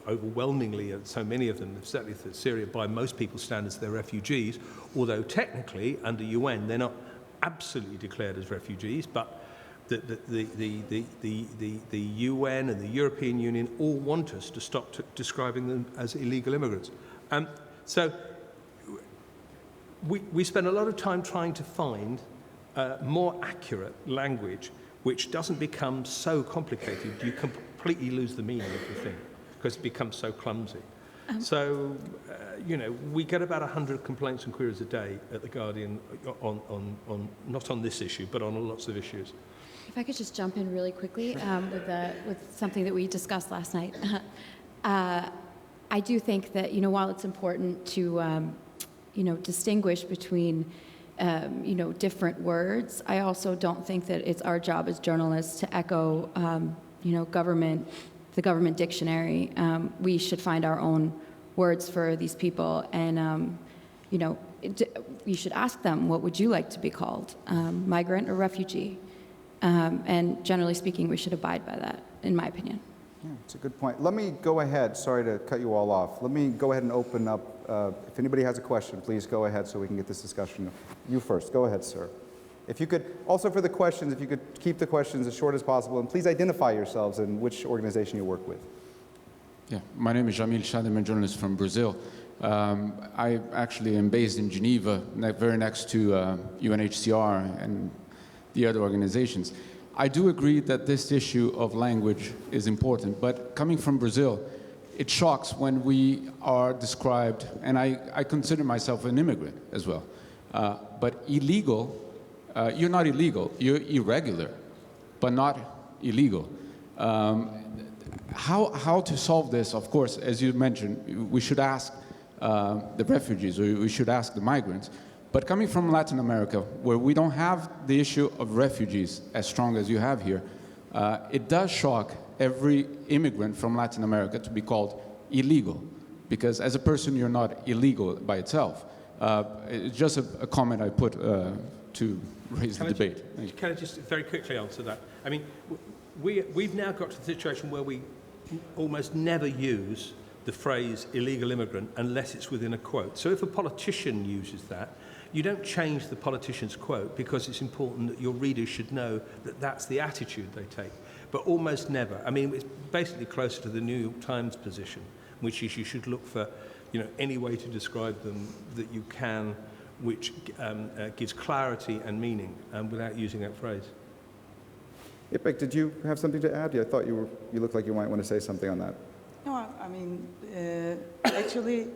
overwhelmingly, so many of them, certainly for Syria, by most people's standards, they're refugees, although technically, under UN, they're not absolutely declared as refugees, but the UN and the European Union all want us to stop describing them as illegal immigrants. So we spend a lot of time trying to find more accurate language which doesn't become so complicated you completely lose the meaning of the thing because it becomes so clumsy. So, you know, we get about 100 complaints and queries a day at The Guardian on not on this issue, but on lots of issues. If I could just jump in really quickly with something that we discussed last night. I do think that, you know, while it's important to, you know, distinguish between, you know, different words, I also don't think that it's our job as journalists to echo, you know, the government dictionary. We should find our own words for these people, and you know, we should ask them, what would you like to be called, migrant or refugee? And generally speaking, we should abide by that, in my opinion. Yeah, it's a good point. Let me go ahead, sorry to cut you all off. Let me go ahead and open up, if anybody has a question, please go ahead so we can get this discussion. You first, go ahead, sir. If you could, also for the questions, if you could keep the questions as short as possible, and please identify yourselves and which organization you work with. Yeah, my name is Jamil, I'm a journalist from Brazil. I actually am based in Geneva, very next to UNHCR and the other organizations. I do agree that this issue of language is important, but coming from Brazil, it shocks when we are described, and I consider myself an immigrant as well, but illegal. You're not illegal, you're irregular, but not illegal. How to solve this? Of course, as you mentioned, we should ask the refugees, or we should ask the migrants. But coming from Latin America, where we don't have the issue of refugees as strong as you have here, it does shock every immigrant from Latin America to be called illegal. Because as a person, you're not illegal by itself. It's just a comment I put to raise the debate. Can I just very quickly answer that? I mean, we've now got to the situation where we almost never use the phrase illegal immigrant unless it's within a quote. So if a politician uses that, you don't change the politician's quote because it's important that your readers should know that that's the attitude they take. But almost never. I mean, it's basically closer to the New York Times position, which is you should look for, you know, any way to describe them that you can, which gives clarity and meaning without using that phrase. İpek, did you have something to add? I thought you looked like you might want to say something on that. No, I mean, actually,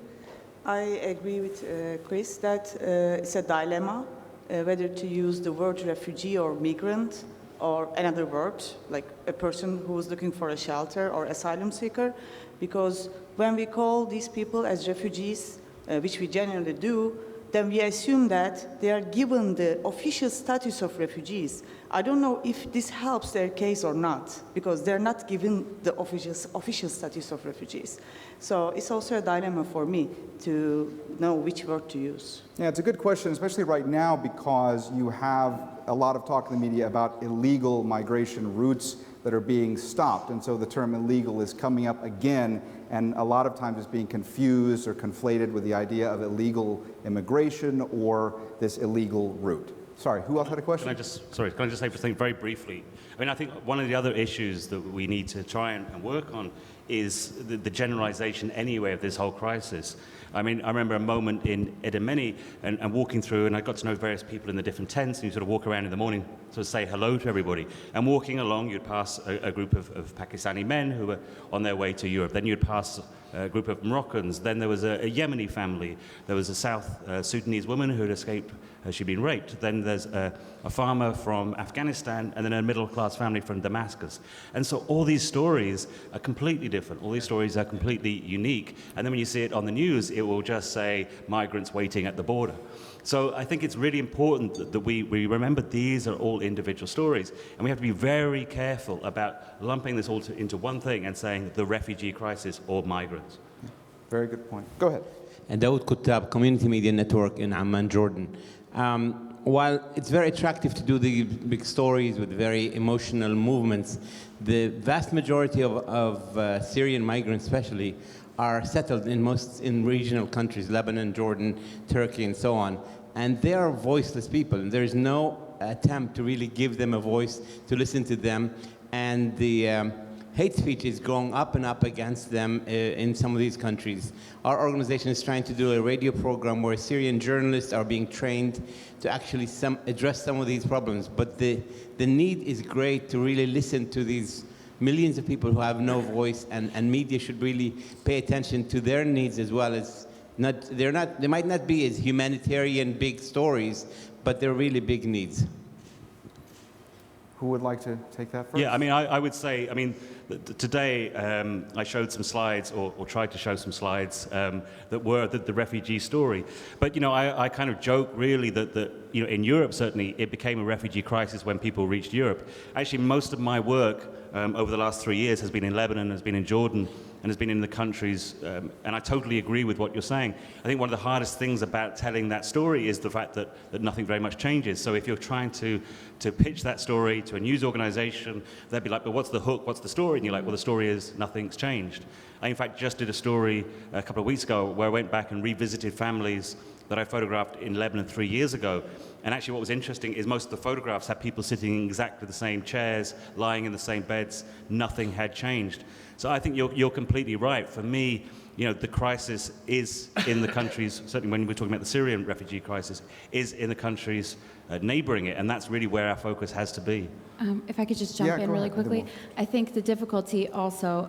I agree with Chris that it's a dilemma whether to use the word refugee or migrant or another word, like a person who is looking for a shelter or asylum seeker, because when we call these people as refugees, which we generally do, then we assume that they are given the official status of refugees. I don't know if this helps their case or not, because they're not given the official status of refugees. So it's also a dilemma for me to know which word to use. Yeah, it's a good question, especially right now, because you have a lot of talk in the media about illegal migration routes that are being stopped. And so the term illegal is coming up again, and a lot of times it's being confused or conflated with the idea of illegal immigration or this illegal route. Sorry, who else had a question? Can I just say something very briefly? I mean, I think one of the other issues that we need to try and work on is the generalization anyway of this whole crisis. I mean, I remember a moment in Edemeni and walking through, and I got to know various people in the different tents, and you sort of walk around in the morning, sort of say hello to everybody. And walking along, you'd pass a group of Pakistani men who were on their way to Europe. Then you'd pass a group of Moroccans. Then there was a Yemeni family. There was a South Sudanese woman who had escaped. She'd been raped. Then there's a farmer from Afghanistan, and then a middle-class family from Damascus. And so all these stories are completely different. All these stories are completely unique. And then when you see it on the news, it will just say migrants waiting at the border. So I think it's really important that we remember these are all individual stories. And we have to be very careful about lumping this all into one thing and saying the refugee crisis or migrants. Very good point. Go ahead. Dawood Kuttab, Community Media Network in Amman, Jordan. While it's very attractive to do the big stories with very emotional movements, the vast majority of Syrian migrants especially are settled in regional countries, Lebanon, Jordan, Turkey, and so on. And they are voiceless people, and there is no attempt to really give them a voice, to listen to them. And the hate speech is going up and up against them in some of these countries. Our organization is trying to do a radio program where Syrian journalists are being trained to actually address some of these problems. But the need is great to really listen to these millions of people who have no voice, and media should really pay attention to their needs as well. As they might not be as humanitarian big stories, but they're really big needs. Who would like to take that first? Yeah, I mean, I would say, I mean, today I showed some slides, or tried to show some slides that were the refugee story. But, you know, I kind of joke really that, you know, in Europe, certainly, it became a refugee crisis when people reached Europe. Actually, most of my work over the last 3 years has been in Lebanon, has been in Jordan, and has been in the countries, and I totally agree with what you're saying. I think one of the hardest things about telling that story is the fact that nothing very much changes. So if you're trying to pitch that story to a news organization, they'd be like, but what's the hook, what's the story? And you're like, well, the story is nothing's changed. I, in fact, just did a story a couple of weeks ago where I went back and revisited families that I photographed in Lebanon 3 years ago. And actually what was interesting is most of the photographs had people sitting in exactly the same chairs, lying in the same beds. Nothing had changed. So I think you're completely right. For me, you know, the crisis is in the countries, certainly when we're talking about the Syrian refugee crisis, is in the countries neighboring it, and that's really where our focus has to be. If I could just jump in really quickly. I think the difficulty also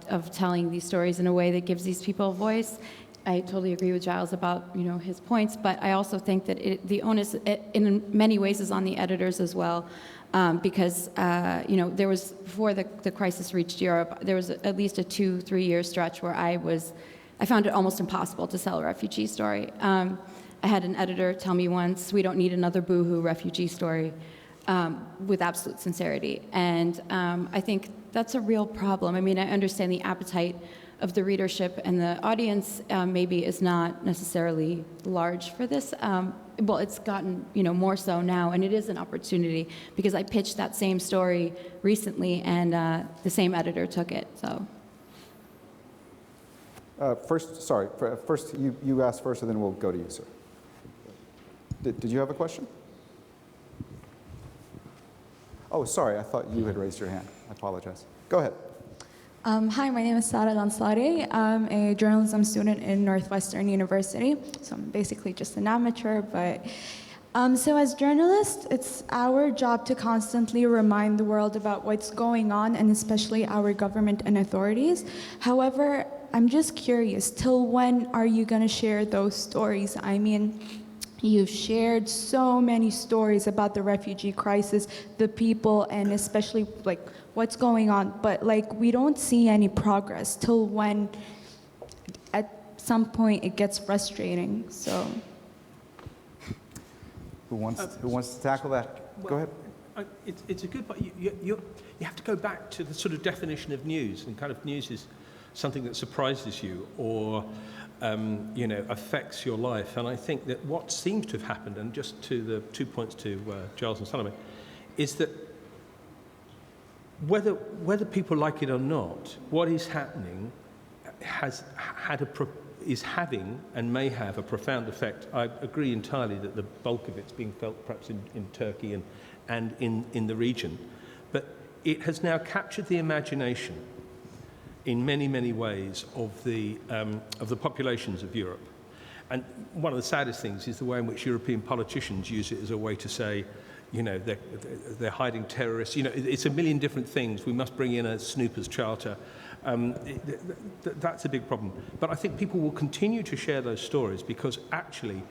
of telling these stories in a way that gives these people a voice, I totally agree with Giles about, you know, his points, but I also think that the onus in many ways is on the editors as well. Because, you know, there was, before the crisis reached Europe, there was at least a 2-3 year stretch where I found it almost impossible to sell a refugee story. I had an editor tell me once, we don't need another boohoo refugee story, with absolute sincerity. And I think that's a real problem. I mean, I understand the appetite of the readership and the audience maybe is not necessarily large for this. Well, it's gotten, you know, more so now, and it is an opportunity because I pitched that same story recently, and the same editor took it. So. First you asked first, and then we'll go to you, sir. Did you have a question? Oh, sorry, I thought you had raised your hand. I apologize. Go ahead. Hi, my name is Sara Lansari. I'm a journalism student in Northwestern University, so I'm basically just an amateur, but so as journalists, it's our job to constantly remind the world about what's going on, and especially our government and authorities. However, I'm just curious, till when are you going to share those stories? I mean, you've shared so many stories about the refugee crisis, the people, and especially like what's going on, but like we don't see any progress till when at some point it gets frustrating. So Who wants to tackle that? Well, go ahead. It's a good point. You have to go back to the sort of definition of news, and kind of news is something that surprises you or affects your life. And I think that what seems to have happened, and just to the 2 points to Giles and Sulome, is that whether people like it or not, what is happening is having and may have a profound effect. I agree entirely that the bulk of it's being felt perhaps in Turkey and in the region, but it has now captured the imagination in many, many ways of the populations of Europe. And one of the saddest things is the way in which European politicians use it as a way to say, they're hiding terrorists. It's a million different things. We must bring in a snoopers charter. That's a big problem. But I think people will continue to share those stories because actually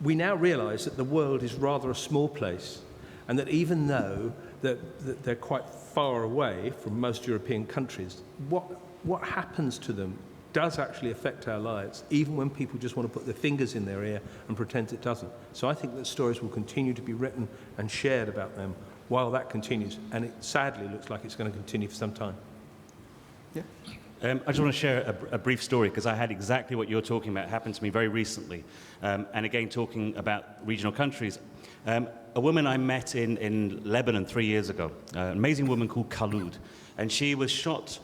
we now realize that the world is rather a small place, and that even though that they're quite far away from most European countries, what happens to them does actually affect our lives, even when people just want to put their fingers in their ear and pretend it doesn't. So I think that stories will continue to be written and shared about them while that continues, and it sadly looks like it's going to continue for some time. Yeah. I just want to share a brief story, because I had exactly what you're talking about happen to me very recently. And again, talking about regional countries. A woman I met in Lebanon 3 years ago, an amazing woman called Khaloud, and she was shot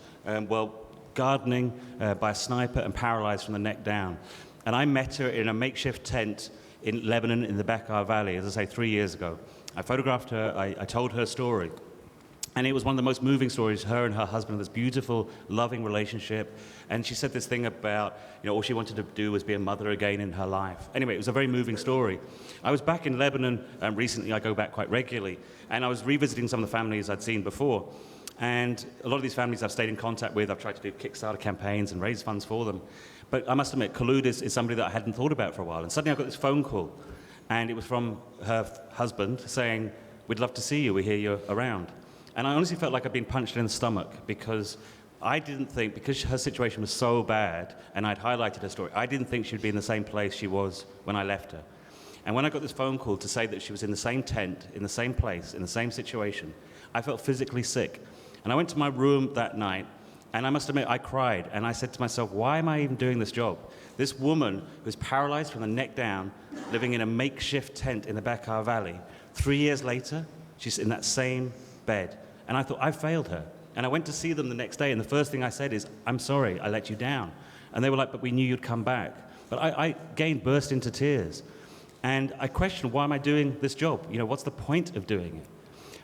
gardening by a sniper and paralyzed from the neck down. And I met her in a makeshift tent in Lebanon in the Bekaa Valley, as I say, 3 years ago. I photographed her, I told her story. And it was one of the most moving stories, her and her husband, this beautiful, loving relationship. And she said this thing about, all she wanted to do was be a mother again in her life. Anyway, it was a very moving story. I was back in Lebanon recently. I go back quite regularly. And I was revisiting some of the families I'd seen before. And a lot of these families I've stayed in contact with. I've tried to do Kickstarter campaigns and raise funds for them. But I must admit, Khaloud is somebody that I hadn't thought about for a while. And suddenly I got this phone call. And it was from her husband saying, "We'd love to see you. We hear you're around." And I honestly felt like I'd been punched in the stomach, because I didn't think, because her situation was so bad, and I'd highlighted her story, I didn't think she'd be in the same place she was when I left her. And when I got this phone call to say that she was in the same tent, in the same place, in the same situation, I felt physically sick. And I went to my room that night, and I must admit, I cried. And I said to myself, why am I even doing this job? This woman who's paralyzed from the neck down, living in a makeshift tent in the Bekaa Valley, 3 years later, she's in that same bed. And I thought, I failed her. And I went to see them the next day, and the first thing I said is, "I'm sorry, I let you down." And they were like, "But we knew you'd come back." But I again burst into tears. And I questioned, why am I doing this job? What's the point of doing it?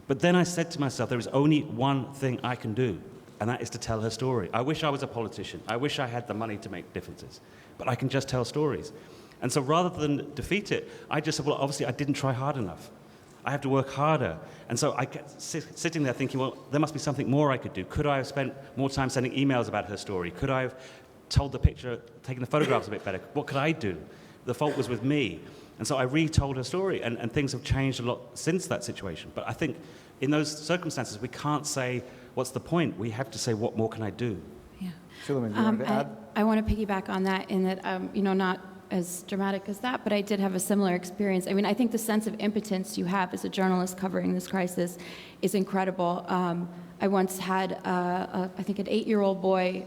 But then I said to myself, there is only one thing I can do, and that is to tell her story. I wish I was a politician. I wish I had the money to make differences. But I can just tell stories. And so rather than defeat it, I just said, well, obviously I didn't try hard enough. I have to work harder. And so I kept sitting there thinking, well, there must be something more I could do. Could I have spent more time sending emails about her story? Could I have told the picture, taken the photographs a bit better? What could I do? The fault was with me. And so I retold her story, and things have changed a lot since that situation. But I think in those circumstances, we can't say, what's the point? We have to say, what more can I do? Yeah. Sulome, do you want to add? I want to piggyback on that in that, not as dramatic as that, but I did have a similar experience. I mean, I think the sense of impotence you have as a journalist covering this crisis is incredible. I once had, I think, an 8-year-old boy,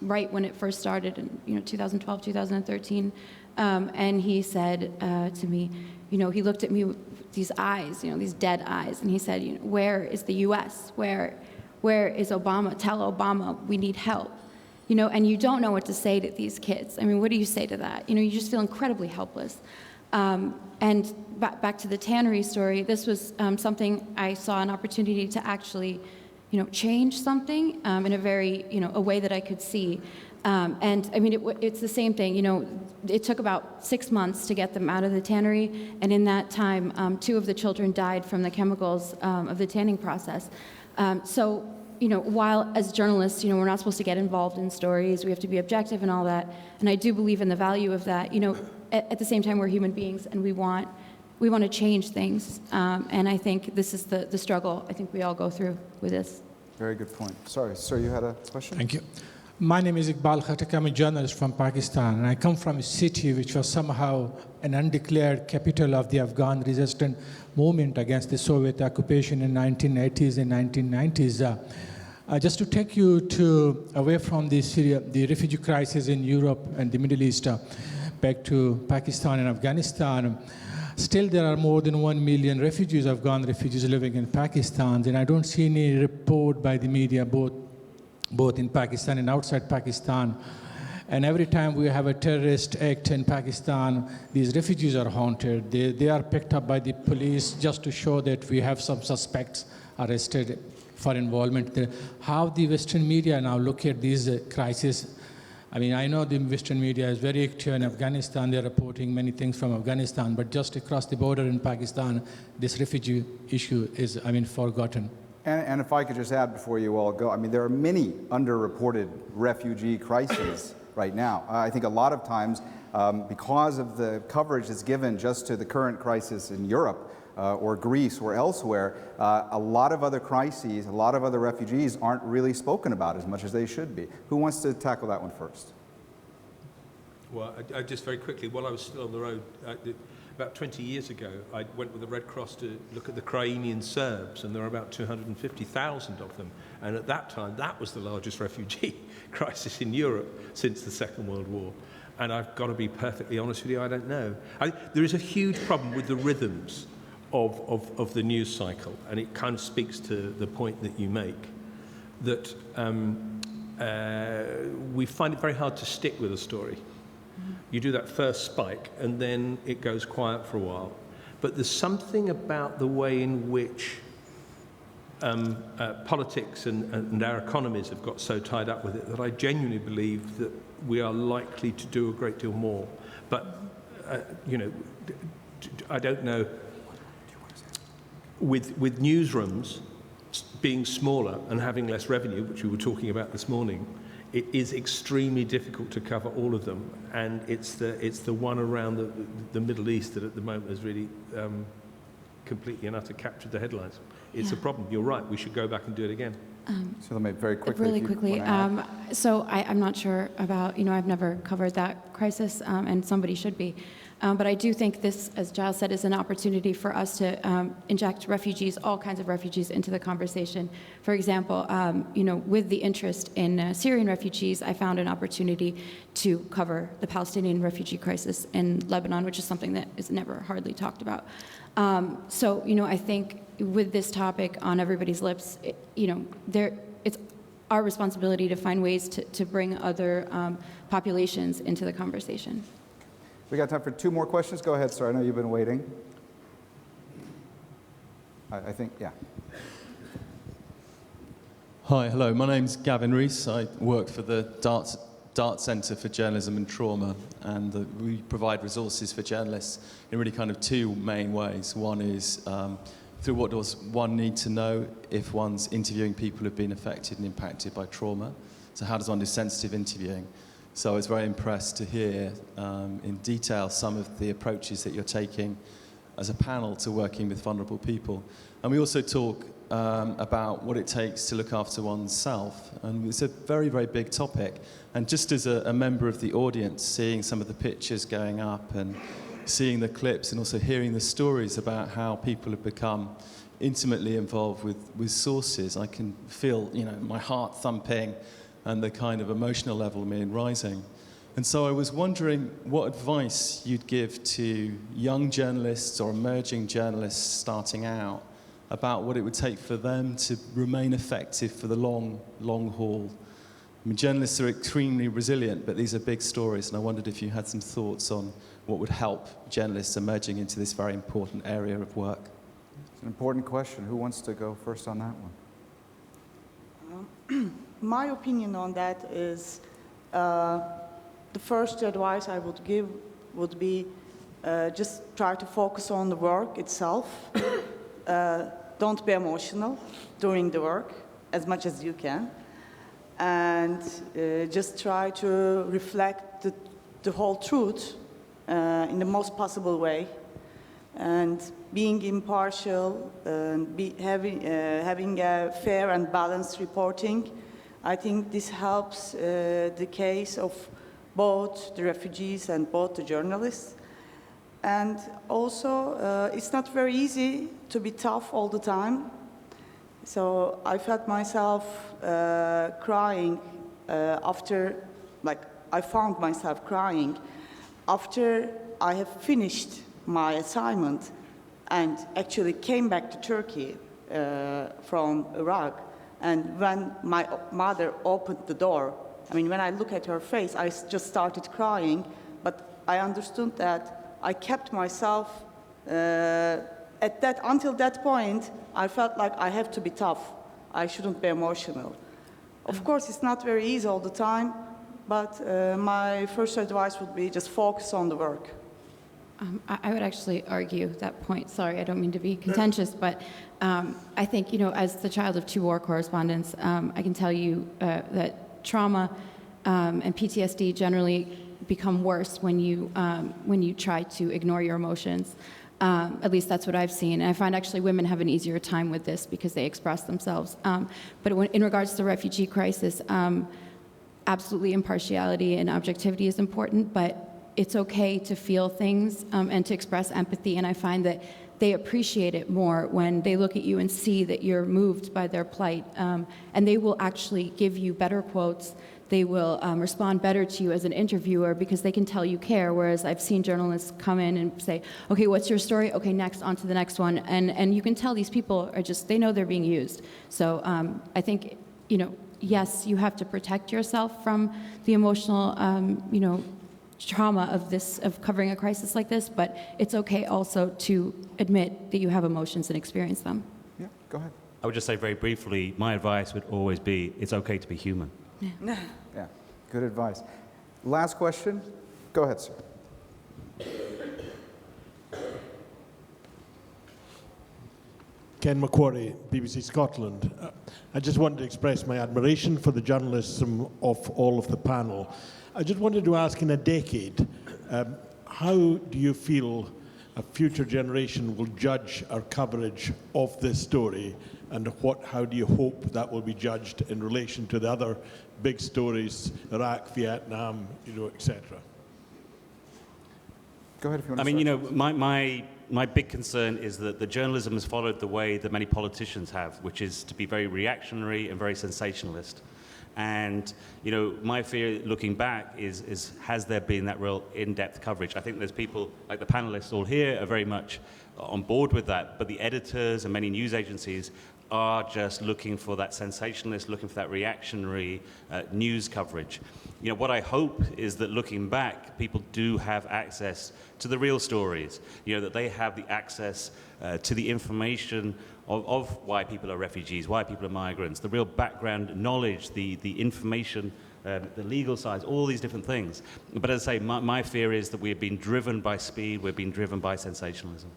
right when it first started in 2012, 2013, and he said to me, he looked at me with these eyes, these dead eyes, and he said, where is the U.S.? Where is Obama? Tell Obama we need help. And you don't know what to say to these kids. I mean, what do you say to that? You just feel incredibly helpless. And back to the tannery story, this was something I saw an opportunity to actually, change something in a very, a way that I could see. And I mean, it's the same thing. It took about 6 months to get them out of the tannery. And in that time, 2 of the children died from the chemicals of the tanning process. So, while as journalists, we're not supposed to get involved in stories, we have to be objective and all that, and I do believe in the value of that, at the same time we're human beings and we want to change things, and I think this is the struggle I think we all go through with this. Very good point. Sorry, sir, you had a question? Thank you. My name is Iqbal Khattak. I'm a journalist from Pakistan, and I come from a city which was somehow an undeclared capital of the Afghan resistance movement against the Soviet occupation in 1980s and 1990s. Just to take you away from the refugee crisis in Europe and the Middle East, back to Pakistan and Afghanistan. Still, there are more than 1 million refugees, Afghan refugees living in Pakistan, and I don't see any report by the media, both in Pakistan and outside Pakistan. And every time we have a terrorist act in Pakistan, these refugees are haunted. They are picked up by the police just to show that we have some suspects arrested for involvement there. How the Western media now look at these crises. I mean, I know the Western media is very active in Afghanistan. They're reporting many things from Afghanistan, but just across the border in Pakistan, this refugee issue is, forgotten. And if I could just add before you all go, there are many underreported refugee crises right now. I think a lot of times, because of the coverage that's given just to the current crisis in Europe, or Greece or elsewhere, a lot of other crises, a lot of other refugees aren't really spoken about as much as they should be. Who wants to tackle that one first? Well, I just very quickly, while I was still on the road, about 20 years ago, I went with the Red Cross to look at the Crimean Serbs, and there were about 250,000 of them. And at that time, that was the largest refugee crisis in Europe since the Second World War. And I've got to be perfectly honest with you, I don't know. There is a huge problem with the rhythms of the news cycle, and it kind of speaks to the point that you make, that we find it very hard to stick with a story. You do that first spike, and then it goes quiet for a while. But there's something about the way in which politics and our economies have got so tied up with it that I genuinely believe that we are likely to do a great deal more. But, I don't know. With newsrooms being smaller and having less revenue, which we were talking about this morning, it is extremely difficult to cover all of them, and it's the one around the Middle East that at the moment has really completely and utterly captured the headlines. It's a problem. You're right. We should go back and do it again. So let me very quickly. Really quickly. So I'm not sure about, I've never covered that crisis, and somebody should be. But I do think this, as Giles said, is an opportunity for us to inject refugees, all kinds of refugees, into the conversation. For example, with the interest in Syrian refugees, I found an opportunity to cover the Palestinian refugee crisis in Lebanon, which is something that is never hardly talked about. So, I think with this topic on everybody's lips, it's our responsibility to find ways to bring other populations into the conversation. We got time for 2 more questions. Go ahead, sir. I know you've been waiting. I think, yeah. Hi, hello. My name's Gavin Rees. I work for the Dart Centre for Journalism and Trauma, and we provide resources for journalists in really kind of 2 main ways. One is through what does one need to know if one's interviewing people who've been affected and impacted by trauma. So how does one do sensitive interviewing? So I was very impressed to hear in detail some of the approaches that you're taking as a panel to working with vulnerable people. And we also talk about what it takes to look after oneself. And it's a very, very big topic. And just as a member of the audience, seeing some of the pictures going up and seeing the clips and also hearing the stories about how people have become intimately involved with sources, I can feel, my heart thumping and the kind of emotional level rising. And so I was wondering what advice you'd give to young journalists or emerging journalists starting out about what it would take for them to remain effective for the long haul. Journalists are extremely resilient, but these are big stories, and I wondered if you had some thoughts on what would help journalists emerging into this very important area of work. It's an important question. Who wants to go first on that one? My opinion on that is the first advice I would give would be just try to focus on the work itself. Don't be emotional during the work as much as you can. And just try to reflect the whole truth in the most possible way. And being impartial, having a fair and balanced reporting I think this helps the case of both the refugees and both the journalists. And also, it's not very easy to be tough all the time. So I felt myself crying I found myself crying after I have finished my assignment and actually came back to Turkey from Iraq. And when my mother opened the door, I mean, when I look at her face, I just started crying, but I understood that I kept myself until that point, I felt like I have to be tough. I shouldn't be emotional. Of course, it's not very easy all the time, but my first advice would be just focus on the work. I would actually argue that point. Sorry, I don't mean to be contentious, but I think, as the child of 2 war correspondents, I can tell you that trauma and PTSD generally become worse when you try to ignore your emotions. At least that's what I've seen. And I find actually women have an easier time with this because they express themselves. But in regards to the refugee crisis, absolutely impartiality and objectivity is important, but it's okay to feel things and to express empathy. And I find that they appreciate it more when they look at you and see that you're moved by their plight. And they will actually give you better quotes. They will respond better to you as an interviewer because they can tell you care, whereas I've seen journalists come in and say, okay, what's your story? Okay, next, on to the next one. And you can tell these people are they know they're being used. So I think, yes, you have to protect yourself from the emotional, trauma of covering a crisis like this, but it's okay also to admit that you have emotions and experience them. Yeah, go ahead. I would just say very briefly, my advice would always be, it's okay to be human. Yeah, good advice. Last question. Go ahead, sir. Ken McQuarrie, BBC Scotland. I just wanted to express my admiration for the journalism of all of the panel. I just wanted to ask, in a decade, how do you feel a future generation will judge our coverage of this story, and how do you hope that will be judged in relation to the other big stories, Iraq, Vietnam, etc.? Go ahead if you want to my big concern is that the journalism has followed the way that many politicians have, which is to be very reactionary and very sensationalist. And, my fear looking back is has there been that real in-depth coverage? I think there's people like the panelists all here are very much on board with that, but the editors and many news agencies are just looking for that sensationalist, looking for that reactionary news coverage. What I hope is that looking back, people do have access to the real stories, that they have the access to the information of why people are refugees, why people are migrants, the real background knowledge, the information, the legal sides, all these different things. But as I say, my fear is that we have been driven by speed, we've been driven by sensationalism.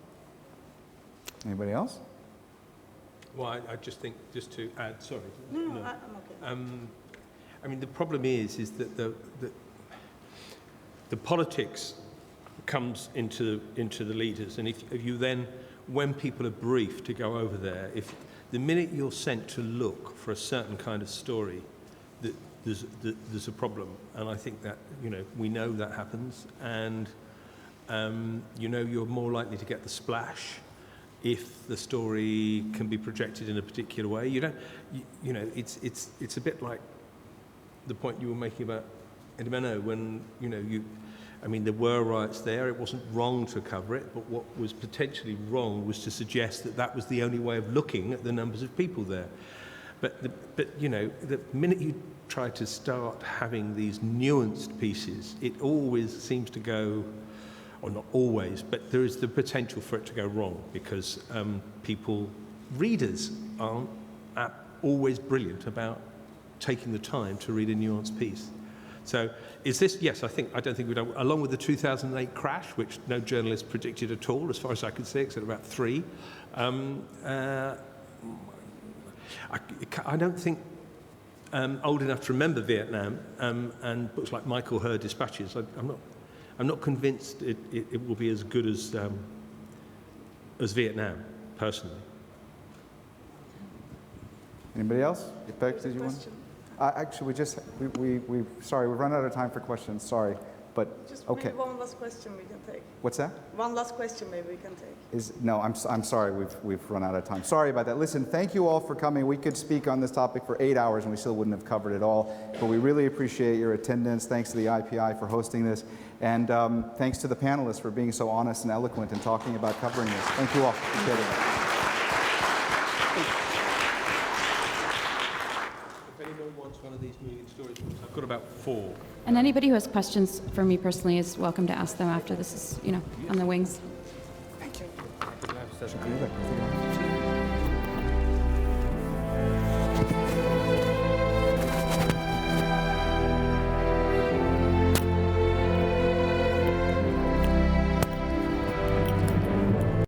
Anybody else? Well, I just think, just to add, sorry. No, I'm okay. The problem is that the politics comes into the leaders, and if you then, when people are briefed to go over there, if the minute you're sent to look for a certain kind of story, there's a problem, and I think that we know that happens, and you're more likely to get the splash if the story can be projected in a particular way. It's a bit like the point you were making about Edmeno, when there were riots there. It wasn't wrong to cover it, but what was potentially wrong was to suggest that was the only way of looking at the numbers of people there. But the minute you try to start having these nuanced pieces, it always seems to go, or not always, but there is the potential for it to go wrong, because readers aren't always brilliant about taking the time to read a nuanced piece. So is this, yes, I don't think we've done, along with the 2008 crash, which no journalist predicted at all, as far as I could see, except about 3. I don't think old enough to remember Vietnam, and books like Michael Hurd Dispatches, I'm not convinced it will be as good as Vietnam, personally. Anybody else? İpek, did you want? Actually, sorry, we've run out of time for questions, sorry. But, Just okay. maybe one last question we can take. What's that? One last question maybe we can take. No, I'm sorry, we've run out of time. Sorry about that. Listen, thank you all for coming. We could speak on this topic for 8 hours and we still wouldn't have covered it all. But we really appreciate your attendance. Thanks to the IPI for hosting this. And thanks to the panelists for being so honest and eloquent and talking about covering this. Thank you all. Appreciate it. If anyone wants one of these moving stories, I've got about 4. And anybody who has questions for me personally is welcome to ask them after this is, on the wings. Thank you.